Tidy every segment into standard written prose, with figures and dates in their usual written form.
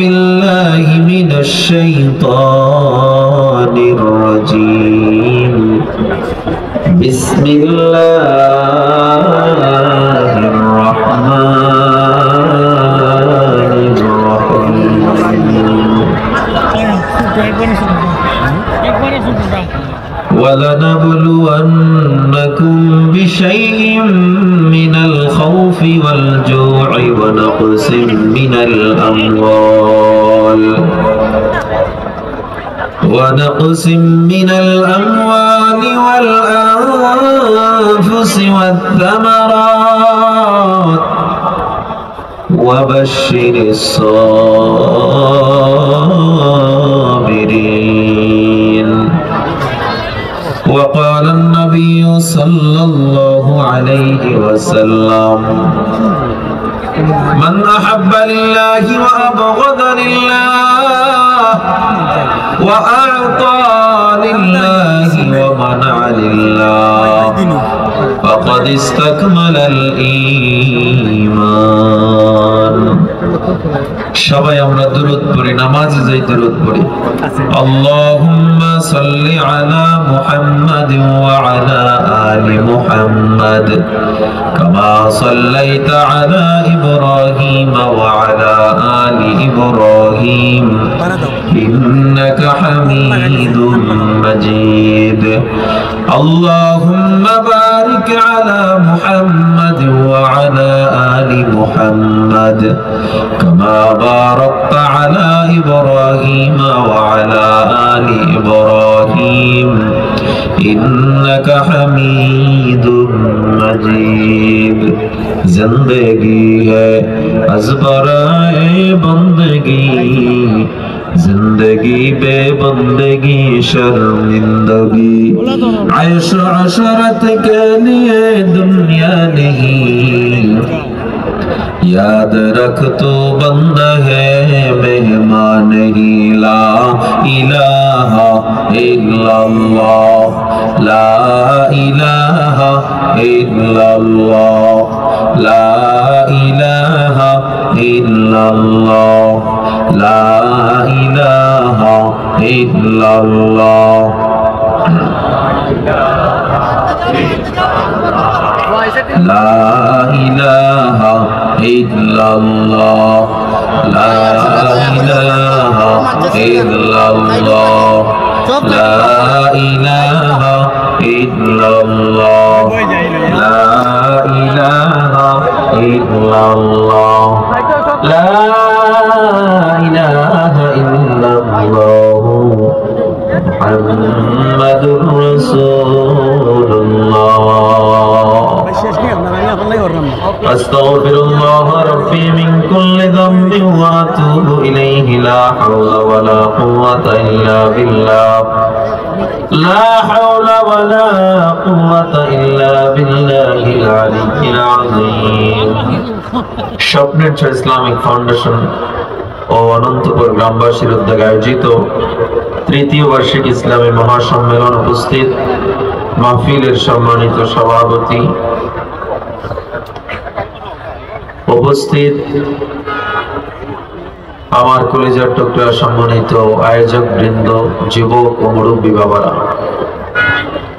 بالله من الشيطان الرجيم بسم الله الرحمن الرحيم ولنبلونكم بشيء من الخوف والجوع ونقص من الأموال والأنفس والثمرات وبشر الصابرين وقال النبي صلى الله عليه وسلم من أحب لله وأبغض لله وأعطى لله ومنع لله فقد استكمل الإيمان সবাই আমরা দুরূদ পড়ি নামাজে যাই দুরূদ পড়ি আল্লাহুম্মা সাল্লি আলা মুহাম্মাদ ওয়া আলা আলি মুহাম্মাদ কামা সাল্লাইতা আলা ইব্রাহিম ওয়া আলা আলি ইব্রাহিম ইন্নাকা হামিদুম মাজিদ আল্লাহুম্মা বারিক আলা মুহাম্মাদ ওয়া আলা আলি মুহাম্মাদ كما باركت على إبراهيم وعلى آل إبراهيم إنك حميد مجيد زندگی ہے از برائے بندگی زندگی بے بندگی شرمندگی عیش عشرت کے لیے دنیا نہیں याद रख तो बंदा है मेहमान ही ला इलाहा इल्लल्लाह ला इलाहा इल्लल्लाह ला इलाहा इल्लल्लाह ला इलाहा इल्लल्लाह لا إله إلا الله لا إله إلا الله لا إله إلا الله لا إله إلا الله لا إله إلا الله محمد رسول الله أستغفر الله ربي من كل ذنب وأتوب إليه لا حول ولا قوة إلا بالله لا حول ولا قوة إلا بالله العلي العظيم স্বপ্নের ছোঁয়া ইসলামিক ফাউন্ডেশন ও অনন্তপুর গ্রামবাসীর উদ্যোগে আয়োজিত তৃতীয় বার্ষিক ইসলামী মহাসম্মেলন উপস্থিত মাহফিলের সম্মানিত সভাপতি উপস্থিত আমার কলিজার টুকরা সম্মানিত আয়োজক বৃন্দ যুবক ও মুরব্বী বাবারা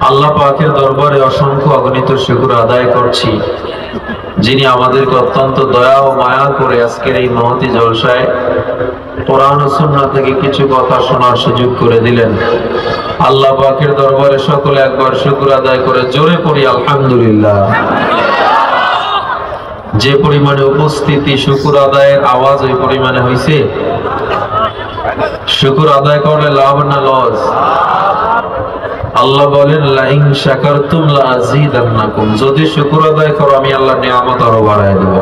আল্লাহ পাকের দরবারে অসংখ্য অগণিত শুকর আদায় করছি যিনি আমাদেরকে অত্যন্ত দয়া ও মায়া করে আজকের এই মহতি জলসায় কোরআন ও সুন্নাহ থেকে কিছু কথা শোনার সুযোগ করে দিলেন আল্লাহ পাকের দরবারে সকলে একবার শুকর আদায় করে জোরে পড়ি আলহামদুলিল্লাহ যে পরিমাণে উপস্থিতি শুকর আদায়ের আওয়াজ ওই পরিমাণে হয়েছে শুকর আদায় করলে লাভ না লস আল্লাহ বলেন লাইন শাকারতুম লাযীদান্নাকুম যদি শুকর আদায় করো আমি আল্লাহর নিয়ামত আরো বাড়ায় দেব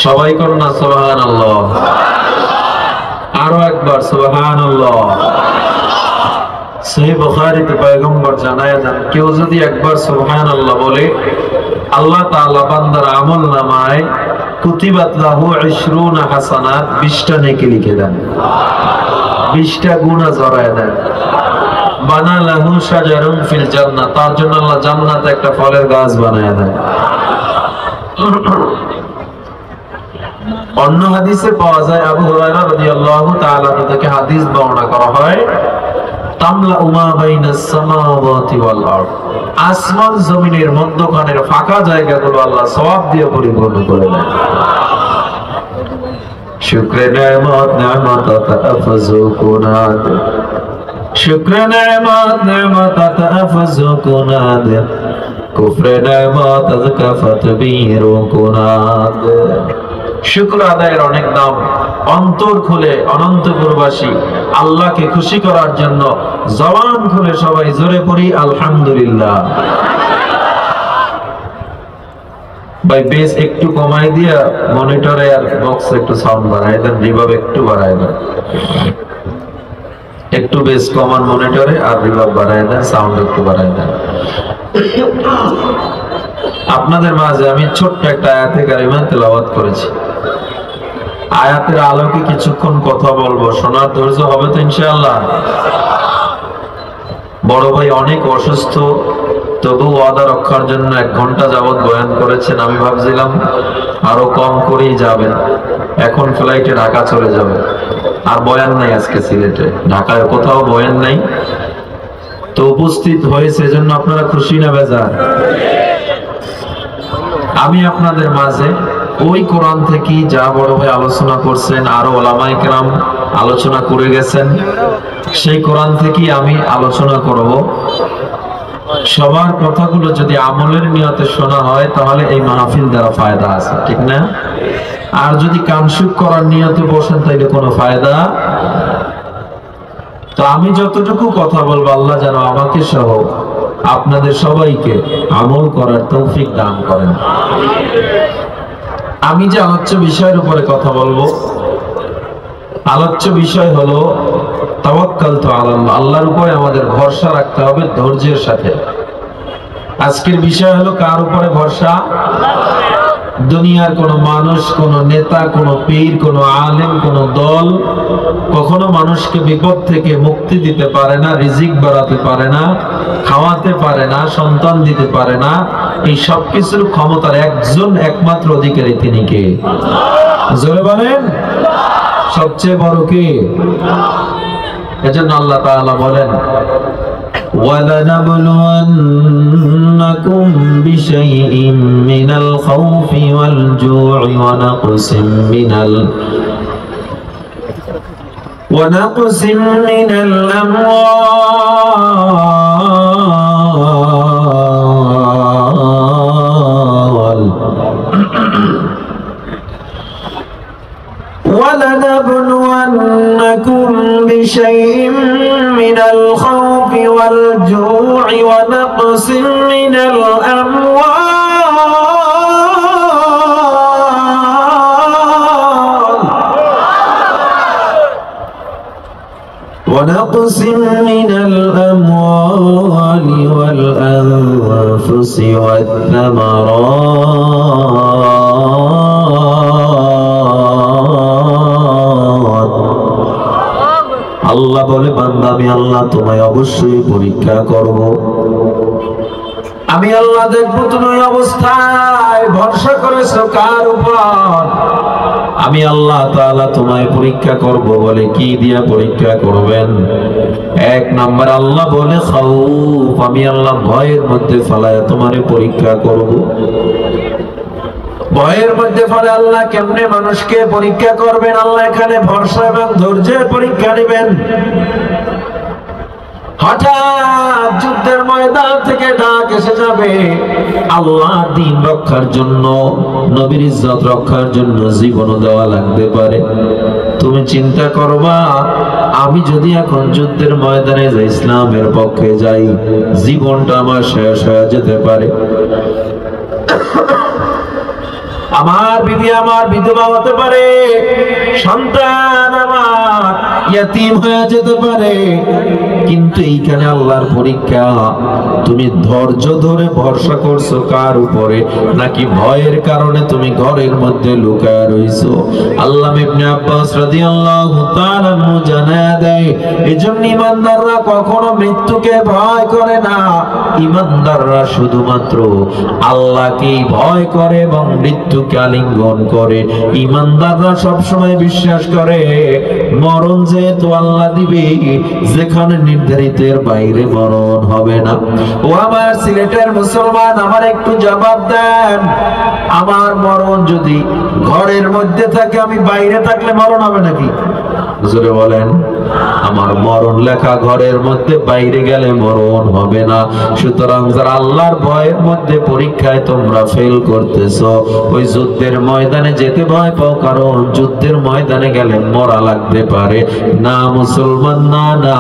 সবাই করুন না সুবহানাল্লাহ আরো একবার সুবহানাল্লাহ সহিহ বুখারীতে পয়গম্বর জানায় দেন কেউ যদি একবার সুবহানাল্লাহ বলে আল্লাহ তাআলা বান্দার আমলনামায় কুতিবাত লাহু 20 হাসানাত 20টা নেকি লিখে দেন 20টা গুনাহ জড়ায় দেন বানা লাহু শাজারুন ফিল জান্নাহ তার জন্য আল্লাহ জান্নাতে একটা ফলের গাছ বানায় দেন অন্য হাদিসে পাওয়া যায়, আবু হুরায়রা রাদিয়াল্লাহু তাআলা থেকে হাদিস বর্ণনা করা হয়, তামলা উমা বাইনাস সামাওয়াতি ওয়াল আরদ, আসমান জমিনের মধ্যখানের ফাঁকা জায়গাগুলো আল্লাহ সওয়াব দিয়ে পরিপূর্ণ করে দেন। শুকরে নেয়ামত নেয়ামত তাফাজু কুনাদ, শুকরে নেয়ামত নেয়ামত তাফাজু কুনাদ, কুফরে নেয়ামত আযকাফাত বিরু কুনাদ। শুকর আদায়ের অনেক দাম। অন্তর খুলে অনন্তপুরবাসী আল্লাহকে খুশি করার জন্য জবান খুলে সবাই জোরে পড়ি আলহামদুলিল্লাহ। ভাই বেস একটু কমাই দিয়া মনিটরে আর বক্স একটু সাউন্ড বাড়াই দেন, রিভার্ব একটু বাড়াই দেন, একটু বেস কমান মনিটরে আর রিভার্ব বাড়াই দেন, সাউন্ড একটু বাড়াই দেন। আপনাদের মাঝে আমি ছোট্ট একটা আয়াতে কারিমা তেলাওয়াত করেছি। আয়াতের আলোকে কিছুক্ষণ কথা বলবো, শোনার ধৈর্য হবে তো ইনশাআল্লাহ? বড় ভাই অনেক অসুস্থ, তবু ওয়াদা রক্ষার জন্য 1 ঘন্টা যাবত বয়ান করেছেন। আমি ভাবছিলাম আরো কম করেই যাবেন, এখন ফ্লাইটে ঢাকা চলে যাবে। আর বয়ান নাই আজকে সিলেটে, ঢাকায় কোথাও বয়ান নাই, তো উপস্থিত হয়েছে এজন্য আপনারা খুশি না বেজার? আমি আপনাদের মাঝে ওই কোরআন থেকে যা বড় ভাই আলোচনা করছেন, আরো ওলামায়ে কেরাম আলোচনা করে গেছেন, সেই কোরআন থেকে আমি আলোচনা করব। সবার কথাগুলো যদি আমলের নিয়তে শোনা হয় তাহলে এই মাহফিল দ্বারা ফায়দা আছে, ঠিক না? আর যদি কানসুক করার নিয়তে বসেন তাইলে কোনো ফায়দা। তো আমি যতটুকু কথা বলবো আল্লাহ যেন আমাকে সহ আপনাদের সবাইকে আমল করার তৌফিক দান করেন। আমি যে আলোচ্য বিষয়ের উপরে কথা বলবো, আলোচ্য বিষয় হলো তাওয়াক্কালতু আলাল্লাহ, আল্লাহর উপরে আমাদের ভরসা রাখতে হবে ধৈর্যের সাথে। আজকের বিষয় হলো কার উপরে ভরসা? দুনিয়ার কোন মানুষ, কোন নেতা, কোন পীর, কোন আলেম, কোন দল কখনো মানুষকে বিপদ থেকে মুক্তি দিতে পারে না, রিজিক বাড়াতে পারে না, খাওয়াতে পারে না, সন্তান দিতে পারে না। এই সব কিছুর ক্ষমতার একজন একমাত্র অধিকারী তিনি কে? জোরে বলেন, সবচেয়ে বড় কে? এজন্য আল্লাহ তাআলা বলেন, وَلَنَبْلُوَنَّكُمْ بِشَيْءٍ مِّنَ الْخَوْفِ وَالْجُوعِ ونقص من الأموال ولنبلونكم بشيء من الخوف والجوع ونقص من الأموال والأنفس والثمرات। আল্লাহ বলে, বান্দা আমি আল্লাহ তোমায় অবশ্যই পরীক্ষা করব। আমি আল্লাহ দেখবো তুমি অবস্থায় ভরসা করেছো কার উপর। আমি আল্লাহ তাআলা তোমায় পরীক্ষা করব। বলে কি দিয়া পরীক্ষা করবেন? 1 নাম্বার আল্লাহ বলে খাউফ, আমি আল্লাহ ভয়ের মধ্যে ফেলায় তোমারে পরীক্ষা করব। ভয়ের মধ্যে ফেলে আল্লাহ কেমনে মানুষকে পরীক্ষা করবেন? আল্লাহ এখানে ভরসা এবং ধৈর্যের পরীক্ষা নেবেন। হঠাৎ যুদ্ধের ময়দান থেকে ডাক এসে যাবে, আল্লাহর দ্বীন রক্ষার জন্য, নবীর ইজ্জত রক্ষার জন্য জীবনও দেওয়া লাগতে পারে। তুমি চিন্তা করবা, আমি যদি এখন যুদ্ধের ময়দানে যাই, ইসলামের পক্ষে যাই, জীবনটা আমার শেষ হয়ে যেতে পারে। আমার বিবি আমার বিধবা হতে পারে, সন্তান আমার ইয়াতীম হয়ে যেতে পারে, কিন্তু এইখানে আল্লাহর পরীক্ষা। তুমি ধৈর্য ধরে ভরসা করছো কার উপরে, নাকি ভয়ের কারণে তুমি ঘরের মধ্যে লুকায় রইছো? আল্লামা ইবনে আব্বাস রাদিয়াল্লাহু তাআলা জানায়া দেয়, এজন্য ঈমানদাররা কখনো মৃত্যুকে ভয় করে না। ঈমানদাররা শুধুমাত্র আল্লাহকেই ভয় করে এবং মৃত্যুকে আলিঙ্গন করে। ঈমানদাররা সবসময় বিশ্বাস করে মরণ যেহেতু আল্লাহ দিবে, যেখানে নির্ধারিতের বাইরে মরণ হবে না। ও আমার সিলেটের মুসলমান, আমার একটু জবাব দেন, আমার মরণ যদি ঘরের মধ্যে থাকে, আমি বাইরে থাকলে মরণ হবে নাকি? জোরে বলেন। আমার মরণ লেখা ঘরের মধ্যে, বাইরে গেলে মরণ হবে না। সুতরাং যারা আল্লাহর ভয়ের মধ্যে পরীক্ষায় তোমরা ফেল করতেছো, ওই যুদ্ধের ময়দানে যেতে ভয় পাও, কারণ যুদ্ধের ময়দানে গেলে মরা লাগতে পারে না। মুসলমান না, না,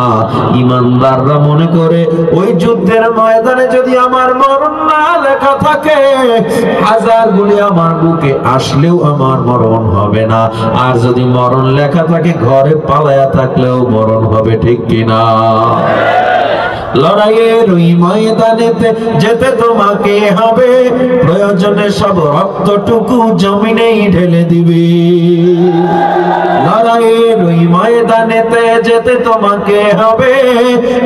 ঈমানদাররা মনে করে ওই যুদ্ধের ময়দানে যদি আমার মরণ না লেখা থাকে, হাজার গুলি আমার বুকে আসলেও আমার মরণ হবে না। আর যদি মরণ লেখা থাকে, ঘরে পালায়া থাকলেও মরণ হবে, ঠিক কিনা? লড়াইয়ের ওই ময়দানেতে যেতে তোমাকে হবে, প্রয়োজনে সব রক্তটুকু জমিনেই ঢেলে দিবে। লড়াইয়ের ওই ময়দানেতে যেতে তোমাকে হবে,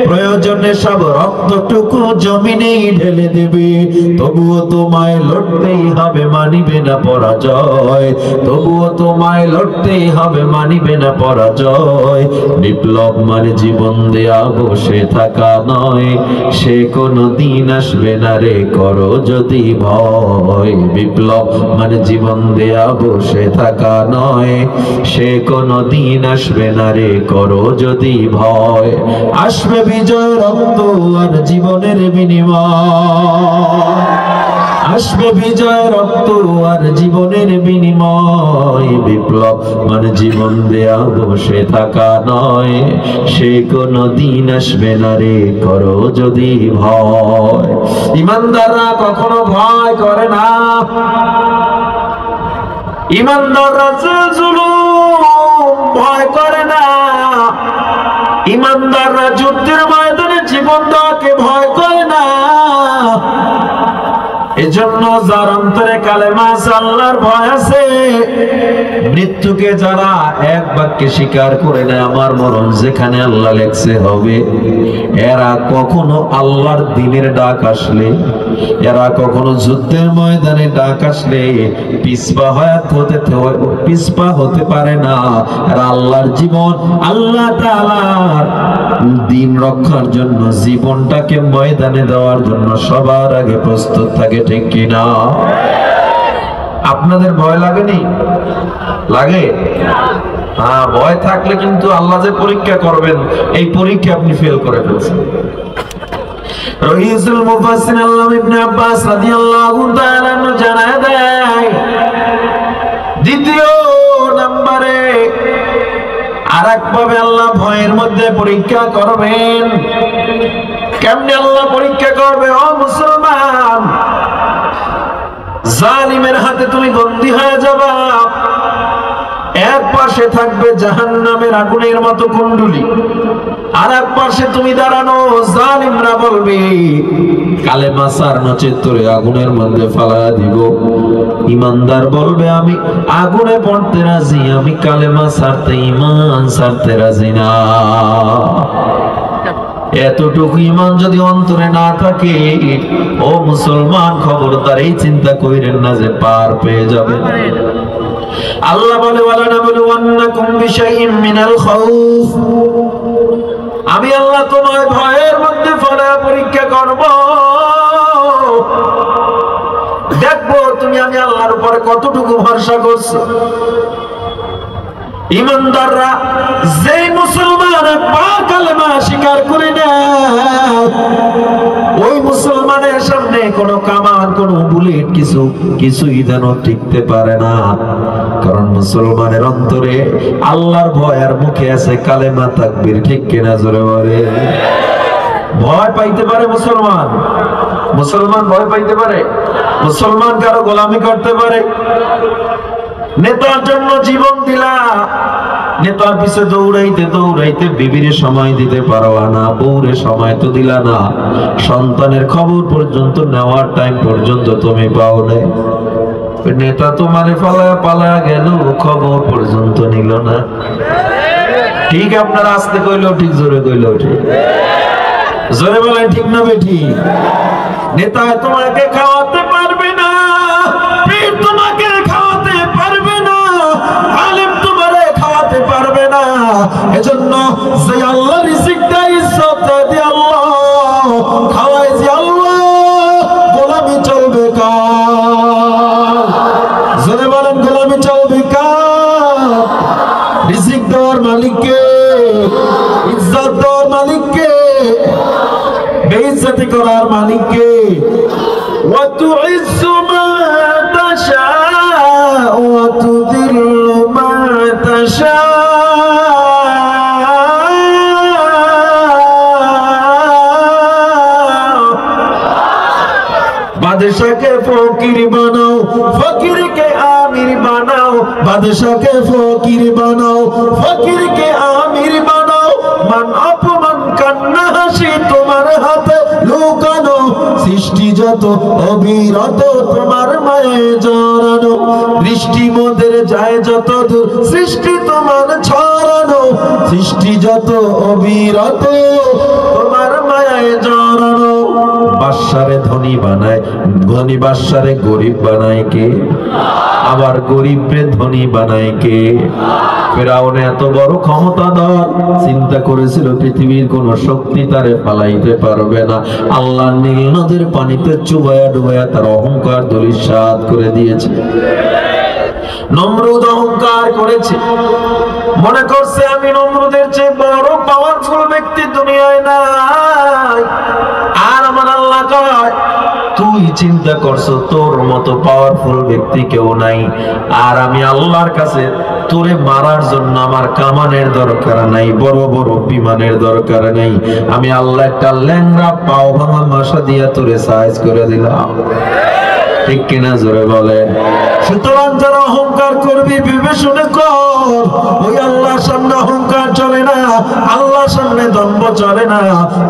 প্রয়োজনে সব রক্তটুকু জমিনেই ঢেলে দিবে। তবুও তোমায় লড়তেই হবে, মানিবে না পরাজয়। তবুও তোমায় লড়তেই হবে, মানিবে না পরাজয়। বিপ্লব মানে জীবন দেয়া বসে থাকা নয়, সে কোনো দিন আসবে না রে, করো যদি ভয়। বিপ্লব মানে জীবন দেয়া বসে থাকা নয়, সে কোনো দিন আসবে না রে, করো যদি ভয়। আসবে বিজয় রক্ত আর জীবনের বিনিময়, আসবে বিজয় রক্ত আর জীবনের বিনিময়। বিপ্লব মানে জীবন দেয়া বসে থাকা নয়, সে কোনো দিন আসবে না রে, করো যদি ভয়। ঈমানদাররা কখনো ভয় করে না। ঈমানদাররা জুলুম ভয় করে না। ঈমানদাররা যুদ্ধের ময়দানে জীবন দেওয়াকে ভয় করে না। এজন্য যার অন্তরে কালেমা আছে, আল্লাহর ভয় আছে, মৃত্যুকে যারা এক বাক্যে স্বীকার করে নেয়, আমার মরণ যেখানে আল্লাহ লেখছে হবে, এরা কখনো আল্লাহর দিনের ডাক আসলে, এরা কখনো যুদ্ধের ময়দানে ডাক আসলে পিছপা হতে পারে না। এরা আল্লাহর জীবন, আল্লাহ তাআলার দিন রক্ষার জন্য জীবনটাকে ময়দানে দেওয়ার জন্য সবার আগে প্রস্তুত থাকে, ঠিক কিনা? আপনাদের ভয় লাগেনি? লাগে? হ্যাঁ, ভয় থাকলে কিন্তু আল্লাহ যে পরীক্ষা করবেন, এই পরীক্ষা আপনি ফেল করে ফেলছেন। রইসুল মুফাসসির আল্লামা ইবনে আব্বাস রাদিয়াল্লাহু তাআলা জানায় দেয়, দ্বিতীয় নম্বরে আরেকভাবে আল্লাহ ভয়ের মধ্যে পরীক্ষা করবেন। কেমনে আল্লাহ পরীক্ষা করবে? ও মুসলমান, জালিমের হাতে তুমি বন্দী হয়ে যাবা, এক পাশে থাকবে জাহান্নামের আগুনের মতো কুণ্ডুলি, আর এক পাশে তুমি দাঁড়ানো। জালিমরা বলবে কালেমা ছাড়, নচেৎ তোরে আগুনের মধ্যে ফালা দিব। ঈমানদার বলবে আমি আগুনে পড়তে রাজি, আমি কালেমা ছাড়তে, ঈমান ছাড়তে রাজি না। এতটুকু ঈমান যদি অন্তরে না থাকে, ও মুসলমান, খবরদার এই চিন্তা কইরেন না যে পার পেয়ে যাবে। আল্লাহ বলে, ওয়ালানাবলুওয়ান্নাকুম বিশাইইম মিনাল খাউফ, আমি আল্লাহ তোমায় ভয়ের মধ্যে ফেলে পরীক্ষা করব, দেখবো তুমি আমি আল্লাহর উপরে কতটুকু ভরসা করছো। ঈমানদাররা যেই মুসলমান পাক কালেমা স্বীকার করে নেয়, ওই মুসলমানের সামনে কোনো কামান, কোনো বুলেট, কিছুই যেন টিকতে পারে না। কারণ মুসলমানের অন্তরে আল্লাহর ভয় আর মুখে আছে কালেমা তাকবীর, ঠিক কিনা? জোরে বলে। ভয় পাইতে পারে মুসলমান, মুসলমান ভয় পাইতে পারে, মুসলমান কারো গোলামি করতে পারে। নেতার জন্য জীবন দিলা, নেতার পিছে দৌড়াইতে দৌড়াইতে বিবির সময় দিতে পারবা না, বউরে সময় তো দিলা না, সন্তানের খবর পর্যন্ত নেওয়ার টাইম পর্যন্ত তুমি পাও নাই। নেতা তোমারে পালায়া পালায়া গেল, খবর পর্যন্ত নিল না। ঠিক আপনারা আস্তে কইলেও ঠিক, জোরে কইলেও ঠিক। জোরে বলেন ঠিক না বেঠি? নেতা তোমাকে খাওয়াতে পারবে না, পীর তোমাকে খাওয়াতে পারবে না, আলেম তোমারে খাওয়াতে পারবে না। এজন্য যে আল্লাহ রিজিক দেয়, ইজ্জত দেয় আল্লাহ, খাওয়ায় যে আল্লাহ, গোলামি চলবে কার? জোরে বলেন গোলামি চলবে কার? রিজিক দেওয়ার মালিককে, ইজ্জত দেওয়ার মালিককে, বেইজ্জতি করার মালিককে। ওয়া তুইজ্জু মা তাশা ওয়া তুযিল্লু মা তাশা, বাদশাকে ফকির বানাও, ফকিরকে আমির বানাও, বাদশাকে ফকির বানাও, ফকিরকে আমির বানাও। মান অপমান কান্না হাসি তোমার হাতে লুকানো, সৃষ্টি যত অবিরত তোমার মায়ে জড়ানো, দৃষ্টি মোদের যায় যত দূর, সৃষ্টি তোমার ছড়ানো, সৃষ্টি যত অবিরত তোমার মায়ে জড়ানো। বাদশারে ধনী বানায়, ধনী বাদশারে গরিব বানায় কে? আবার গরিবরে ধনী বানায় কে? ফেরাউন এত বড় ক্ষমতাধর, চিন্তা করেছিল পৃথিবীর কোন শক্তি তারে পালাইতে পারবে না। আল্লাহ নীল নদের পানিতে চুবায়া ডুবায়া তার অহংকার ধূলিসাৎ করে দিয়েছে। নমরুদ অহংকার করেছে, মনে করছে আমি নমরুদের চেয়ে বড় পাওয়ারফুল ব্যক্তি দুনিয়ায় নাই। আর আমার আল্লাহ কয়, তুই চিন্তা করছো তোর মতো পাওয়ারফুল ব্যক্তি কেউ নাই, আর আমি আল্লাহর কাছে তোরে মারার জন্য আমার কামানের দরকার নাই, বড় বড় বিমানের দরকার নেই। আমি আল্লাহ একটা ল্যাংড়া পাও ভাঙা মাসা দিয়া তোরে সাইজ করে দিলাম। ঠিক কিনা জোরে বলে? সুতরাং যারা অহংকার করবি বিবেচনা কর, ওই আল্লাহর সামনে অহংকার চলে না, আল্লাহর সামনে দম্ভ চলে না।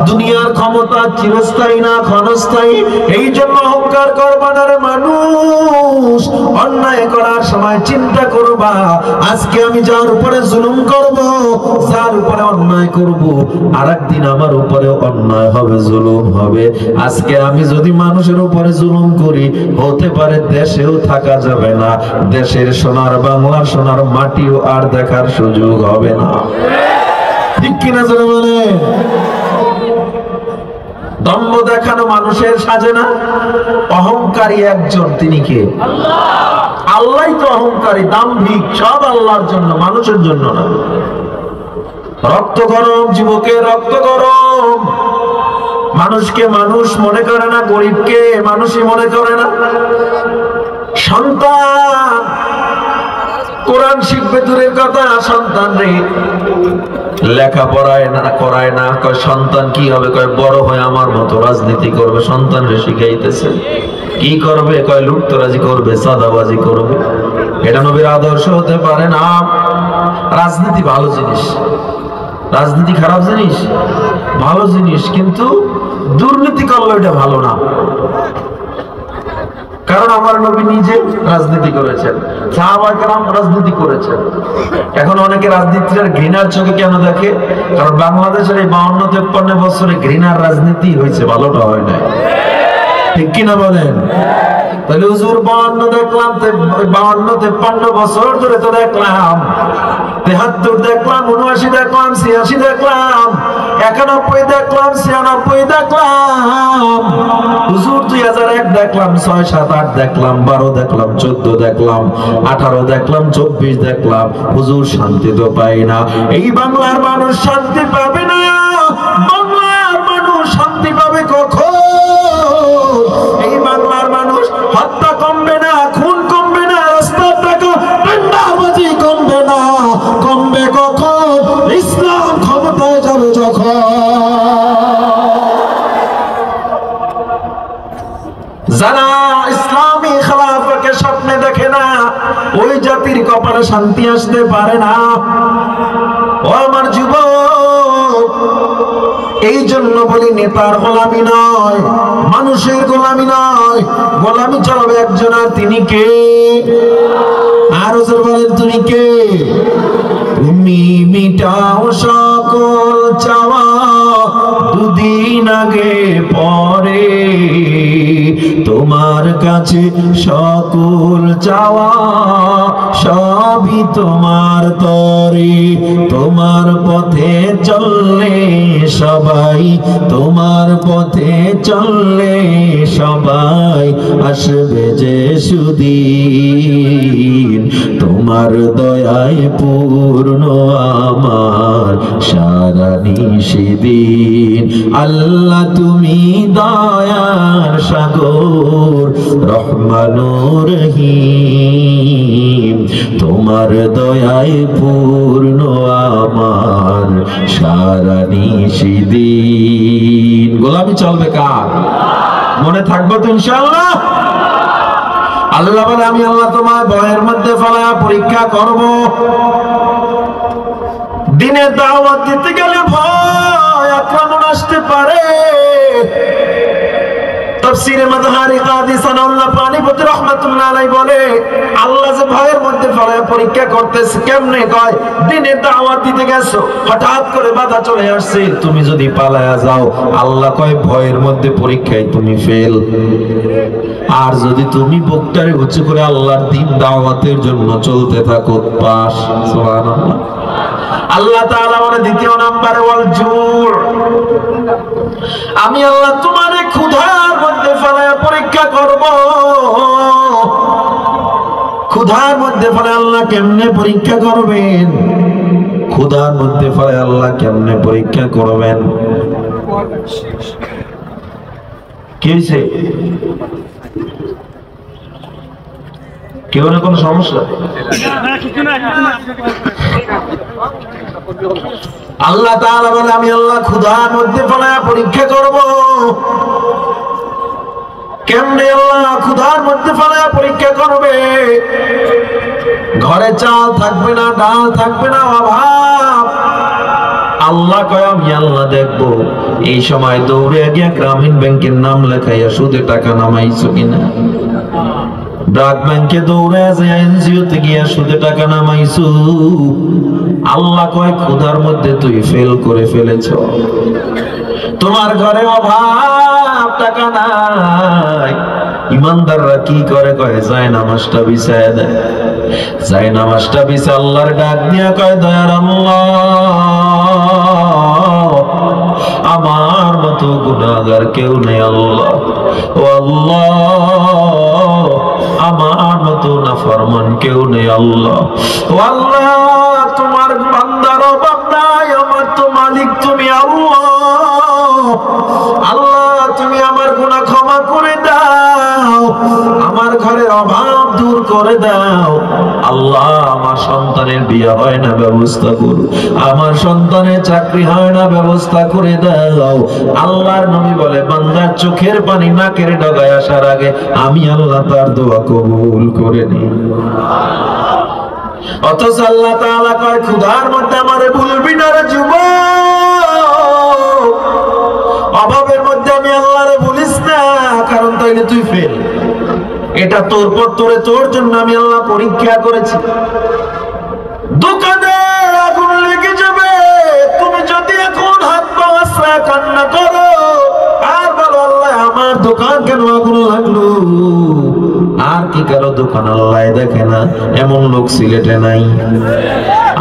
দুনিয়ার ক্ষমতা চিরস্থায়ী না, ক্ষণস্থায়ী। এই জন্য অহংকার করবা না রে মানুষ। অন্যায় করার সময় চিন্তা করবা, আজকে আমি যার উপরে জুলুম করব, যার উপরে অন্যায় করব, আরেকদিন আমার উপরে অন্যায় হবে, জুলুম হবে। আজকে আমি যদি মানুষের উপরে জুলুম করি, হতে পারে দেশেও থাকা যাবে না, দেশের সোনার বাংলার সোনার মাটিও আর দেখার সুযোগ হবে না। ঠিক কিনা জোরে বলে? দম্ভ দেখানো মানুষের সাজে না। অহংকারী একজন, তিনি কে? আল্লাহই তো অহংকারী, দাম্ভিক, সব আল্লাহর জন্য, মানুষের জন্য না। রক্ত গরম, যুবকের রক্ত গরম। মানুষকে মানুষ মনে করে না, গরিবকে মানুষই মনে করে না। সন্তান কোরআন শিখবে দূরের কথা, সন্তান রে লেখা পড়ায় না, করায় না। কয় সন্তান কি হবে? কয় বড় হয়ে আমার মতো রাজনীতি করবে। সন্তান রে শিখাইতেছে কি করবে? কয় লুটতরাজি করবে, চাঁদাবাজি করবে। এটা নবীর আদর্শ হতে পারে না। রাজনীতি ভালো জিনিস, রাজনীতি খারাপ জিনিস? ভালো জিনিস, কিন্তু দুর্নীতি করলে এটা ভালো না। কারণ আমার নবী নিজে রাজনীতি করেছেন, সাহাবায়ে কেরাম রাজনীতি করেছেন। এখন অনেকে রাজনীতির ঘৃণার চোখে কেন দেখে? কারণ বাংলাদেশের এই 52-53 বছরে ঘৃণার রাজনীতি হয়েছে, ভালোটা হয় না। ঠিক কিনা বলেন? তাহলে হুজুর 52 দেখলাম, 52-53 বছর ধরে তো দেখলাম, 73 দেখলাম, 79 দেখলাম, 86 দেখলাম, 91 দেখলাম, 96 দেখলাম। হুজুর 2001 দেখলাম, 6, 7, 8 দেখলাম, 12 দেখলাম, 14 দেখলাম, 18 দেখলাম, 24 দেখলাম। হুজুর শান্তি তো পাই না। এই বাংলার মানুষ শান্তি পাবে না। বাংলার মানুষ শান্তি পাবে কখন? এই বাংলার মানুষ হত্যা কমবে না, খুন কমবে না, রাস্তার টাকা টেন্ডারবাজি কমবে না। কমবে কখন? ইসলাম ক্ষমতায় যাবে যখন। যারা ইসলামী খেলাফতকে স্বপ্নে দেখে না, ওই জাতির কপালে পরে শান্তি আসতে পারে না। ও আমার যুবক, এই জন্য বলি নেতার গোলামি নয়, মানুষের গোলামি নয়, গোলামি চলবে একজন, আর তিনি কে? আর ওসব বলেন, তুমি কে? তুমি মিটাও সকল চাওয়া দুদিন আগে পরে, তোমার কাছে সকল চাওয়া সবই তোমার তরে। তোমার পথে চললে সবাই, তোমার পথে চললে সবাই, আসবে যে সুদিন তোমার দয়ায় পূর্ণ আমার সারা নিশিদিন। আল্লাহ তুমি দয়ার সাগর, রহমানুর রহিম, তোমার দয়ায় পূর্ণ আমার সারা নিশিদিন। গোলামি চলবে কার? মনে থাকবো তো ইনশাআল্লাহ। আল্লাহ বলে, আমি আল্লাহ তোমার ভয়ের মধ্যে ফেলা পরীক্ষা করব। দিনের দাওয়াত দিতে গেলে ভয় আক্রমণ আসতে পারে। তাফসীরে মাযহারি কাদি সানাউল্লাহ পানিপতি রাহমাতুল্লাহ আলাইহি বলে, আল্লাহ যে ভয়ের মধ্যে ফেলায় পরীক্ষা করতেছে কেমনে? কয়, দিনের দাওয়াত দিতে গেছো, হঠাৎ করে বাধা চলে আসছে, তুমি যদি পালায়া যাও, আল্লাহ কয় ভয়ের মধ্যে পরীক্ষায় তুমি ফেল। আর যদি তুমি বুকটারে উঁচু করে আল্লাহর দ্বীন দাওয়াতের জন্য চলতে থাকো, পাস। সুবহানাল্লাহ। আল্লাহ তাআলা বলে দ্বিতীয় নম্বরে, ওয়াল জুর, আমি আল্লাহ তোমারে ক্ষুধার মধ্যে ফেলায় পরীক্ষা করব। ক্ষুধার মধ্যে ফেলে আল্লাহ কেমনে পরীক্ষা করবেন? ক্ষুধার মধ্যে ফেলে আল্লাহ কেমনে পরীক্ষা করবেন? কি হয়েছে? কেউ না কোনো সমস্যা? আল্লাহ তাআলা বলে, আমি আল্লাহ ক্ষুধার মধ্যে ফেলায় পরীক্ষা করব। কেমনে আল্লাহ ক্ষুধার মধ্যে ফেলায় পরীক্ষা করবে? ঘরে চাল থাকবে না, ডাল থাকবে না, অভাব। আল্লাহ কয়, আমি আল্লাহ দেখবো এই সময় দৌড়ে গিয়া গ্রামীণ ব্যাংকের নাম লেখাইয়া সুদে টাকা নামাইছো কিনা, ব্রাক ব্যাংকে দৌড়ে যায় এনজিওতে গিয়া সুদে টাকা নামাইছো। আল্লাহ কয়, ক্ষুধার মধ্যে তুই ফেল করে ফেলেছ। তোমার ঘরে অভাব, টাকা নাই। ইমানদাররা কি করে? কয়, যায় নামাজটা বিছায় দেয়। যায় নামাজটা বিছা আল্লাহর ডাক দিয়া কয়, দয়ার আল্লাহ, আমার মতো গুনাহগার কেউ নেই আল্লাহ। ও আল্লাহ, আমার মতো নাফরমান কেউ নেই আল্লাহ। ও আল্লাহ, তোমার বান্দার অভাব নাই, আমার তো মালিক তুমি আল্লাহ। আল্লাহ, তুমি আমার গুনাহ ক্ষমা করে দাও, আমার ঘরের অভাব দূর করে দাও। আল্লাহ, আমার সন্তানের বিয়ে হয় না, ব্যবস্থা করো। আমার সন্তানের চাকরি হয় না, ব্যবস্থা করে দাও। আল্লাহর নবী বলে, বান্দার চোখের পানি নাকের ডগায় আসার আগে আমি আল্লাহ তার দোয়া কবুল করে নিই। অথচ আল্লাহ তাআলা কয়, ক্ষুধার মধ্যে আমারে ভুলবি না রে যুবক। অভাবের মধ্যে আমি আল্লাহরে ভুলিস না, কারণ তাইলে তুই ফেল। এটা তোর পর তোরে, তোর জন্য আমি আল্লাহ পরীক্ষা করেছি। দোকানে আগুন লেগে যাবে, তুমি যদি এখন হাত পা আছড়ায় কান্না করো আর বলো, আল্লাহ আমার দোকান কেন আগুন লাগলো? আর কি কারো দোকান আল্লাহ দেখে না? এমন লোক সিলেটে নাই।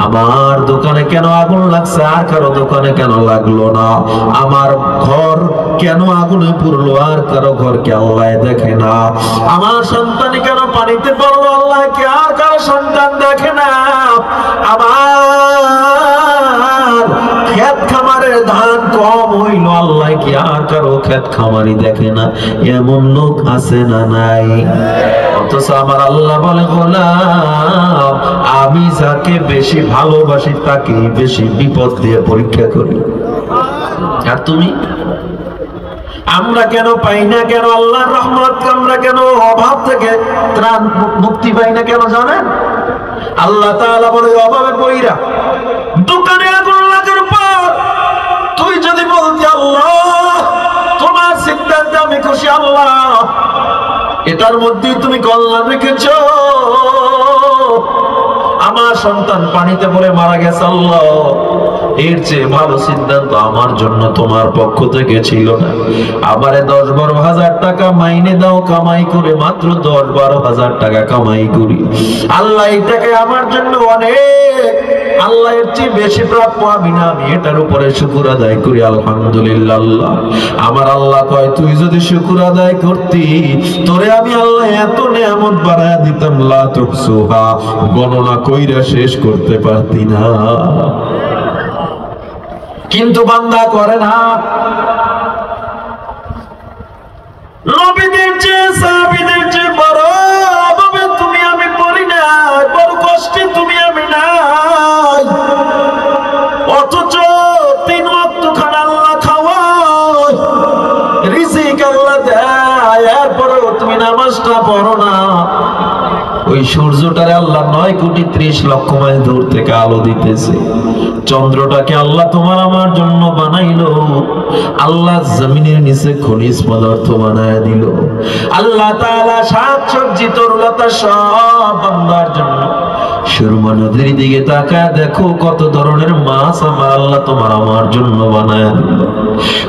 আমার দোকানে কেন আগুন লাগছে, আর কারো দোকানে কেন লাগলো না? আমার ঘর কেন আগুনে পুরলো, আর কারো ঘরকে আল্লাহ দেখে না? আমার সন্তান কেন পানিতে পড়লো, আল্লাহ কে আর কারো সন্তান দেখে না? আমার ক্ষেত খামারের ধান কম হইল, আল্লাহ কি আর কারো ক্ষেত খামারি দেখে না? এমন লোক আছে না নাই? অথচ আমার আল্লাহ বলে, গোলাম, আমি যাকে বেশি ভালোবাসি তাকে বেশি বিপদ দিয়ে পরীক্ষা করি। আর তুমি? আমরা কেন পাই না? কেন আল্লাহর রহমত আমরা কেন অভাব থেকে ত্রাণ মুক্তি পাই না? কেন জানেন? আল্লাহ তাআলা বলে অভাবে পইরা দোকানে আগুন লাগার পর তুই যদি বলতি আল্লাহ তোমার সিদ্ধান্তে আমি খুশি আল্লাহ, এটার মধ্যে তুমি কল্যাণ রেখেছো, আমার সন্তান পানিতে পড়ে মারা গেছে আল্লাহ, এর চেয়ে ভালো সিদ্ধান্ত আমার জন্য তোমার পক্ষ থেকে ছিল না। আমারে 10-12 হাজার টাকা মাইনে দাও, কামাই করে মাত্র 10-12 হাজার টাকা কামাই করি আল্লাহ, এটাকে আমার জন্য অনেক, আল্লাহ এর চেয়ে বেশি প্রাপ্য আমি না, আমি এটার উপরে শুকর আদায় করি আলহামদুলিল্লাহ। আল্লাহ আমার আল্লাহ কয় তুই যদি শুকর আদায় করতি তোরে আমি আল্লাহ এত নিয়ামত বাড়ায়া দিতাম লা তুহসুহা, গণনা কইরা শেষ করতে পারতি না। কিন্তু বান্দা করে না। নবীদের চেয়ে সাহাবীদের চেয়ে বড় অভাবে তুমি আমি পড়ি না, বড় কষ্টে তুমি আমি নাই, অথচ 3 ওয়াক্ত খানা আল্লাহ খাওয়ায়, রিজিক আল্লাহ দেয়, এরপরেও তুমি নামাজটা পড়ো না। ওই সূর্যটারে আল্লাহ 9,30,00,000 মাইল দূর থেকে আলো দিতেছে, চন্দ্রটাকে আল্লাহ তোমার আমার জন্য বানাইলো, আল্লাহ জমিনের নিচে খনিজ পদার্থ বানায় দিল, আল্লাহ তাআলা শাকসবজি তরুলতা সব বান্দার জন্য। সুরমা নদীর দিকে তাকায় দেখো কত ধরনের মাছ আমার আল্লাহ তোমার আমার জন্য বানায় দিল,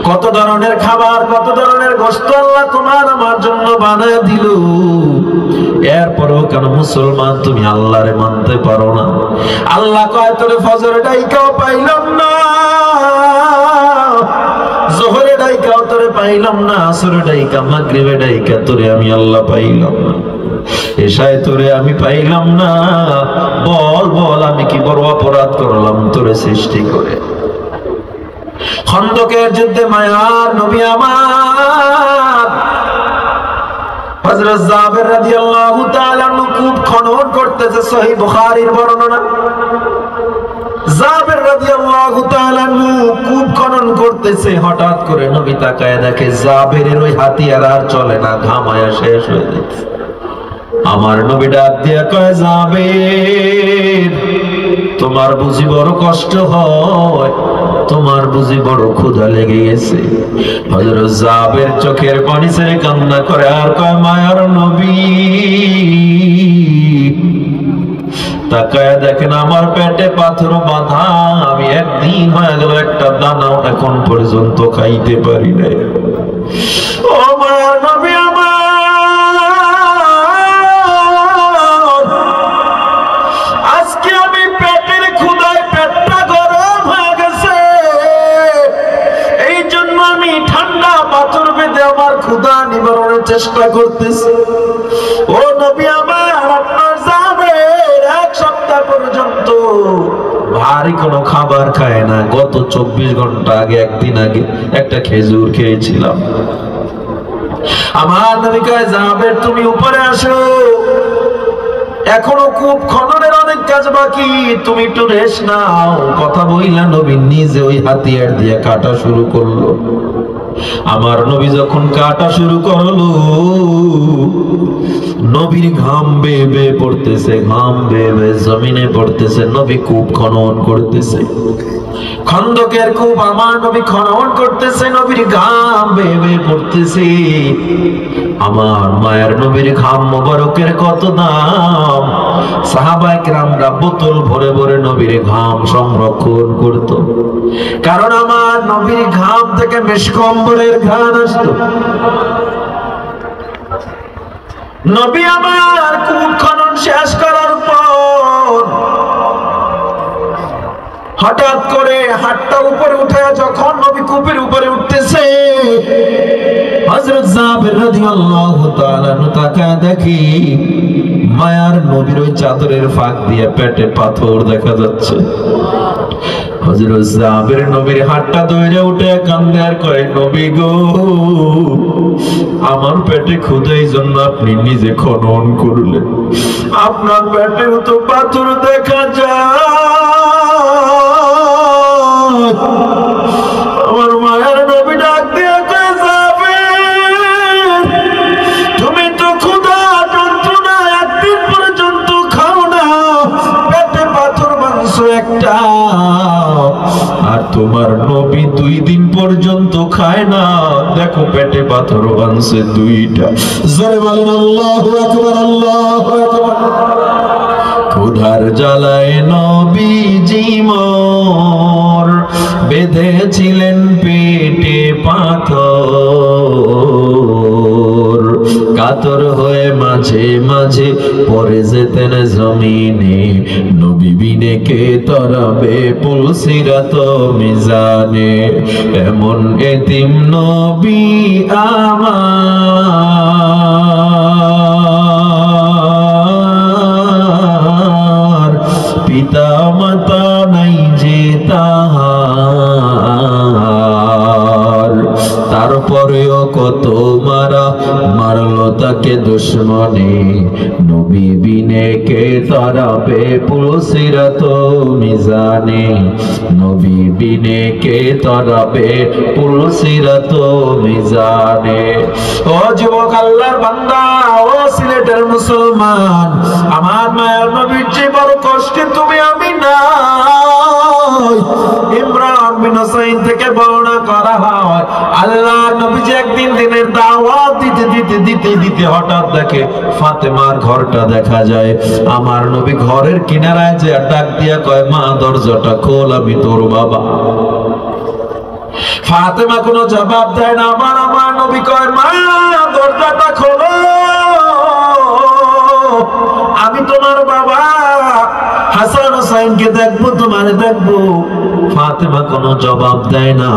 কত ধরনের খাবার, কত ধরনের গোশত আল্লাহ তোমার আমার জন্য বানায় দিল। এরপরেও কেন মুসলমান তুমি আল্লাহরে মানতে পারো না? আল্লাহ কয় তোরে ফজর ডাইকাও পাইলাম না, জোহরে ডাইকাও তোরে পাইলাম না, আসরে ডাইকা মাগরিবে ডাইকা তোরে আমি আল্লাহ পাইলাম না, এশায় তোরে আমি পাইলাম না। বল বল আমি কি বড় অপরাধ করলাম তোরে সৃষ্টি করে? খন্দকের যুদ্ধে মায়ার নবী আমার হযরত জাবের রাদিয়াল্লাহু তাআলা কূপ খনন করতেছে, সহিহ বুখারীর বর্ণনা। জাবের রাদিয়াল্লাহু তাআলা কূপ খনন করতেছে, হঠাৎ করে নবী তাকায় দেখে জাবেরের ওই হাতিয়ার আর চলে না, ঘামায়া শেষ হয়ে যাচ্ছে। আমার নবী ডাক দিয়া কয় জাবের তোমার বুঝি বড় কষ্ট হয়, তোমার বুঝি বড় ক্ষুধা লেগে গেছে? হযরত জাবের চোখের পানি ছেড়ে কান্না করে আর কয় মায়ার নবী তাকায় দেখেন আমার পেটে পাথর বাঁধা, আমি একদিন হয়ে গেল একটা দানাও এখন পর্যন্ত খাইতে পারি নাই। ও মায়ার নবী আমার ক্ষুধা নিবারণের চেষ্টা করতেছে। ও নবী আমার আপনার জাবের 1 সপ্তাহ পর্যন্ত ভারী কোনো খাবার খায় না, গত 24 ঘন্টা আগে একদিন আগে একটা খেজুর খেয়েছিলাম। আমার নবী কয় জাবের তুমি উপরে আসো, এখনো কূপ খননের অনেক কাজ বাকি, তুমি একটু রেস্ট নাও। কথা বইলা নবী নিজে ওই হাতিয়ার দিয়ে কাটা শুরু করলো। আমার নবী যখন কাটা শুরু করলো নবীর ঘাম বেয়ে বেয়ে পড়তেছে, ঘাম বেয়ে বেয়ে জমিনে পড়তেছে, নবী কূপ খনন করতেছে, খন্দকের কূপ আমার নবী খনন করতেছে, নবীর ঘাম বেয়ে বেয়ে পড়তেছে। আমার মায়ের নবীর ঘাম মোবারকের কত দাম, সাহাবায়ে কেরামরা বোতল ভরে ভরে নবীর ঘাম সংরক্ষণ করত, কারণ আমার নবীর ঘাম থেকে মেশকম্বরের ঘ্রাণ আসতো। নবী আমার কূপ খনন শেষ করার পর হঠাৎ করে হাতটা উপরে উঠে যখন নবী কূপের উপরে উঠতেছে, হযরত জাবের রাদিয়াল্লাহু তাআলা তাকায় দেখি মায়ার নবীর ওই চাদরের ফাঁক দিয়ে পেটে পাথর দেখা যাচ্ছে। হযরত জাবের নবীর হাতটা ধরে উঠে কান্দে আর কয় নবী গো আমার পেটে ক্ষুধার জন্য আপনি নিজে খনন করলেন, আপনার পেটেও তো পাথর দেখা যায়। আমার মায়ের নবী ডাক দিয়ে কয় জাবের তুমি তো ক্ষুধা যন্ত্রণা একদিন পর্যন্ত খাও না, দিছো একটা, আর তোমার নবী 2 দিন পর্যন্ত খায় না, দেখো পেটে পাথর বাঁধছে 2টা। জোরে বলেন আল্লাহু আকবার, আল্লাহু আকবার। ক্ষুধার জ্বালায় নবীজি মোর বেঁধেছিলেন পেটে পাথর, কাতর হয়ে মাঝে মাঝে পড়ে যেতেন জমিনে, নবী বিনে কে তরাবে পুলসিরাত মিজানে। এমন এতিম নবী আমার, পিতা মাতা নাই যে তাহার, তারপরেও কত মারা মারলো তাকে দুশ্মনে, নবী বিনে কে তারাবে পুলসিরাত মিজানে, নবী বিনে কে তারাবে পুলসিরাত মিজানে। ও যুবক আল্লাহর বান্দা, ও সিলেটের মুসলমান, আমার মায়ের নবীর যে বড় কষ্টে তুমি আমি নাই। ইমরান বিন হুসাইন থেকে বর্ণনা করা হয়, আল্লাহ নবী যে একদিন দিনের দাওয়াত দিতে হঠাৎ দেখে ফাতেমার ঘরটা দেখা যায়। আমার নবী ঘরের কিনারায় যে ডাক দিয়া কয়, মা দরজাটা খোল, আমি তোর বাবা। ফাতেমা কোনো জবাব দেয় না। আমার নবী কয়, মা দরজাটা খোলো, আমি তোমার বাবা, হাসান হুসাইনকে দেখবো, তোমারে দেখবো। ফাতেমা কোনো জবাব দেয় না।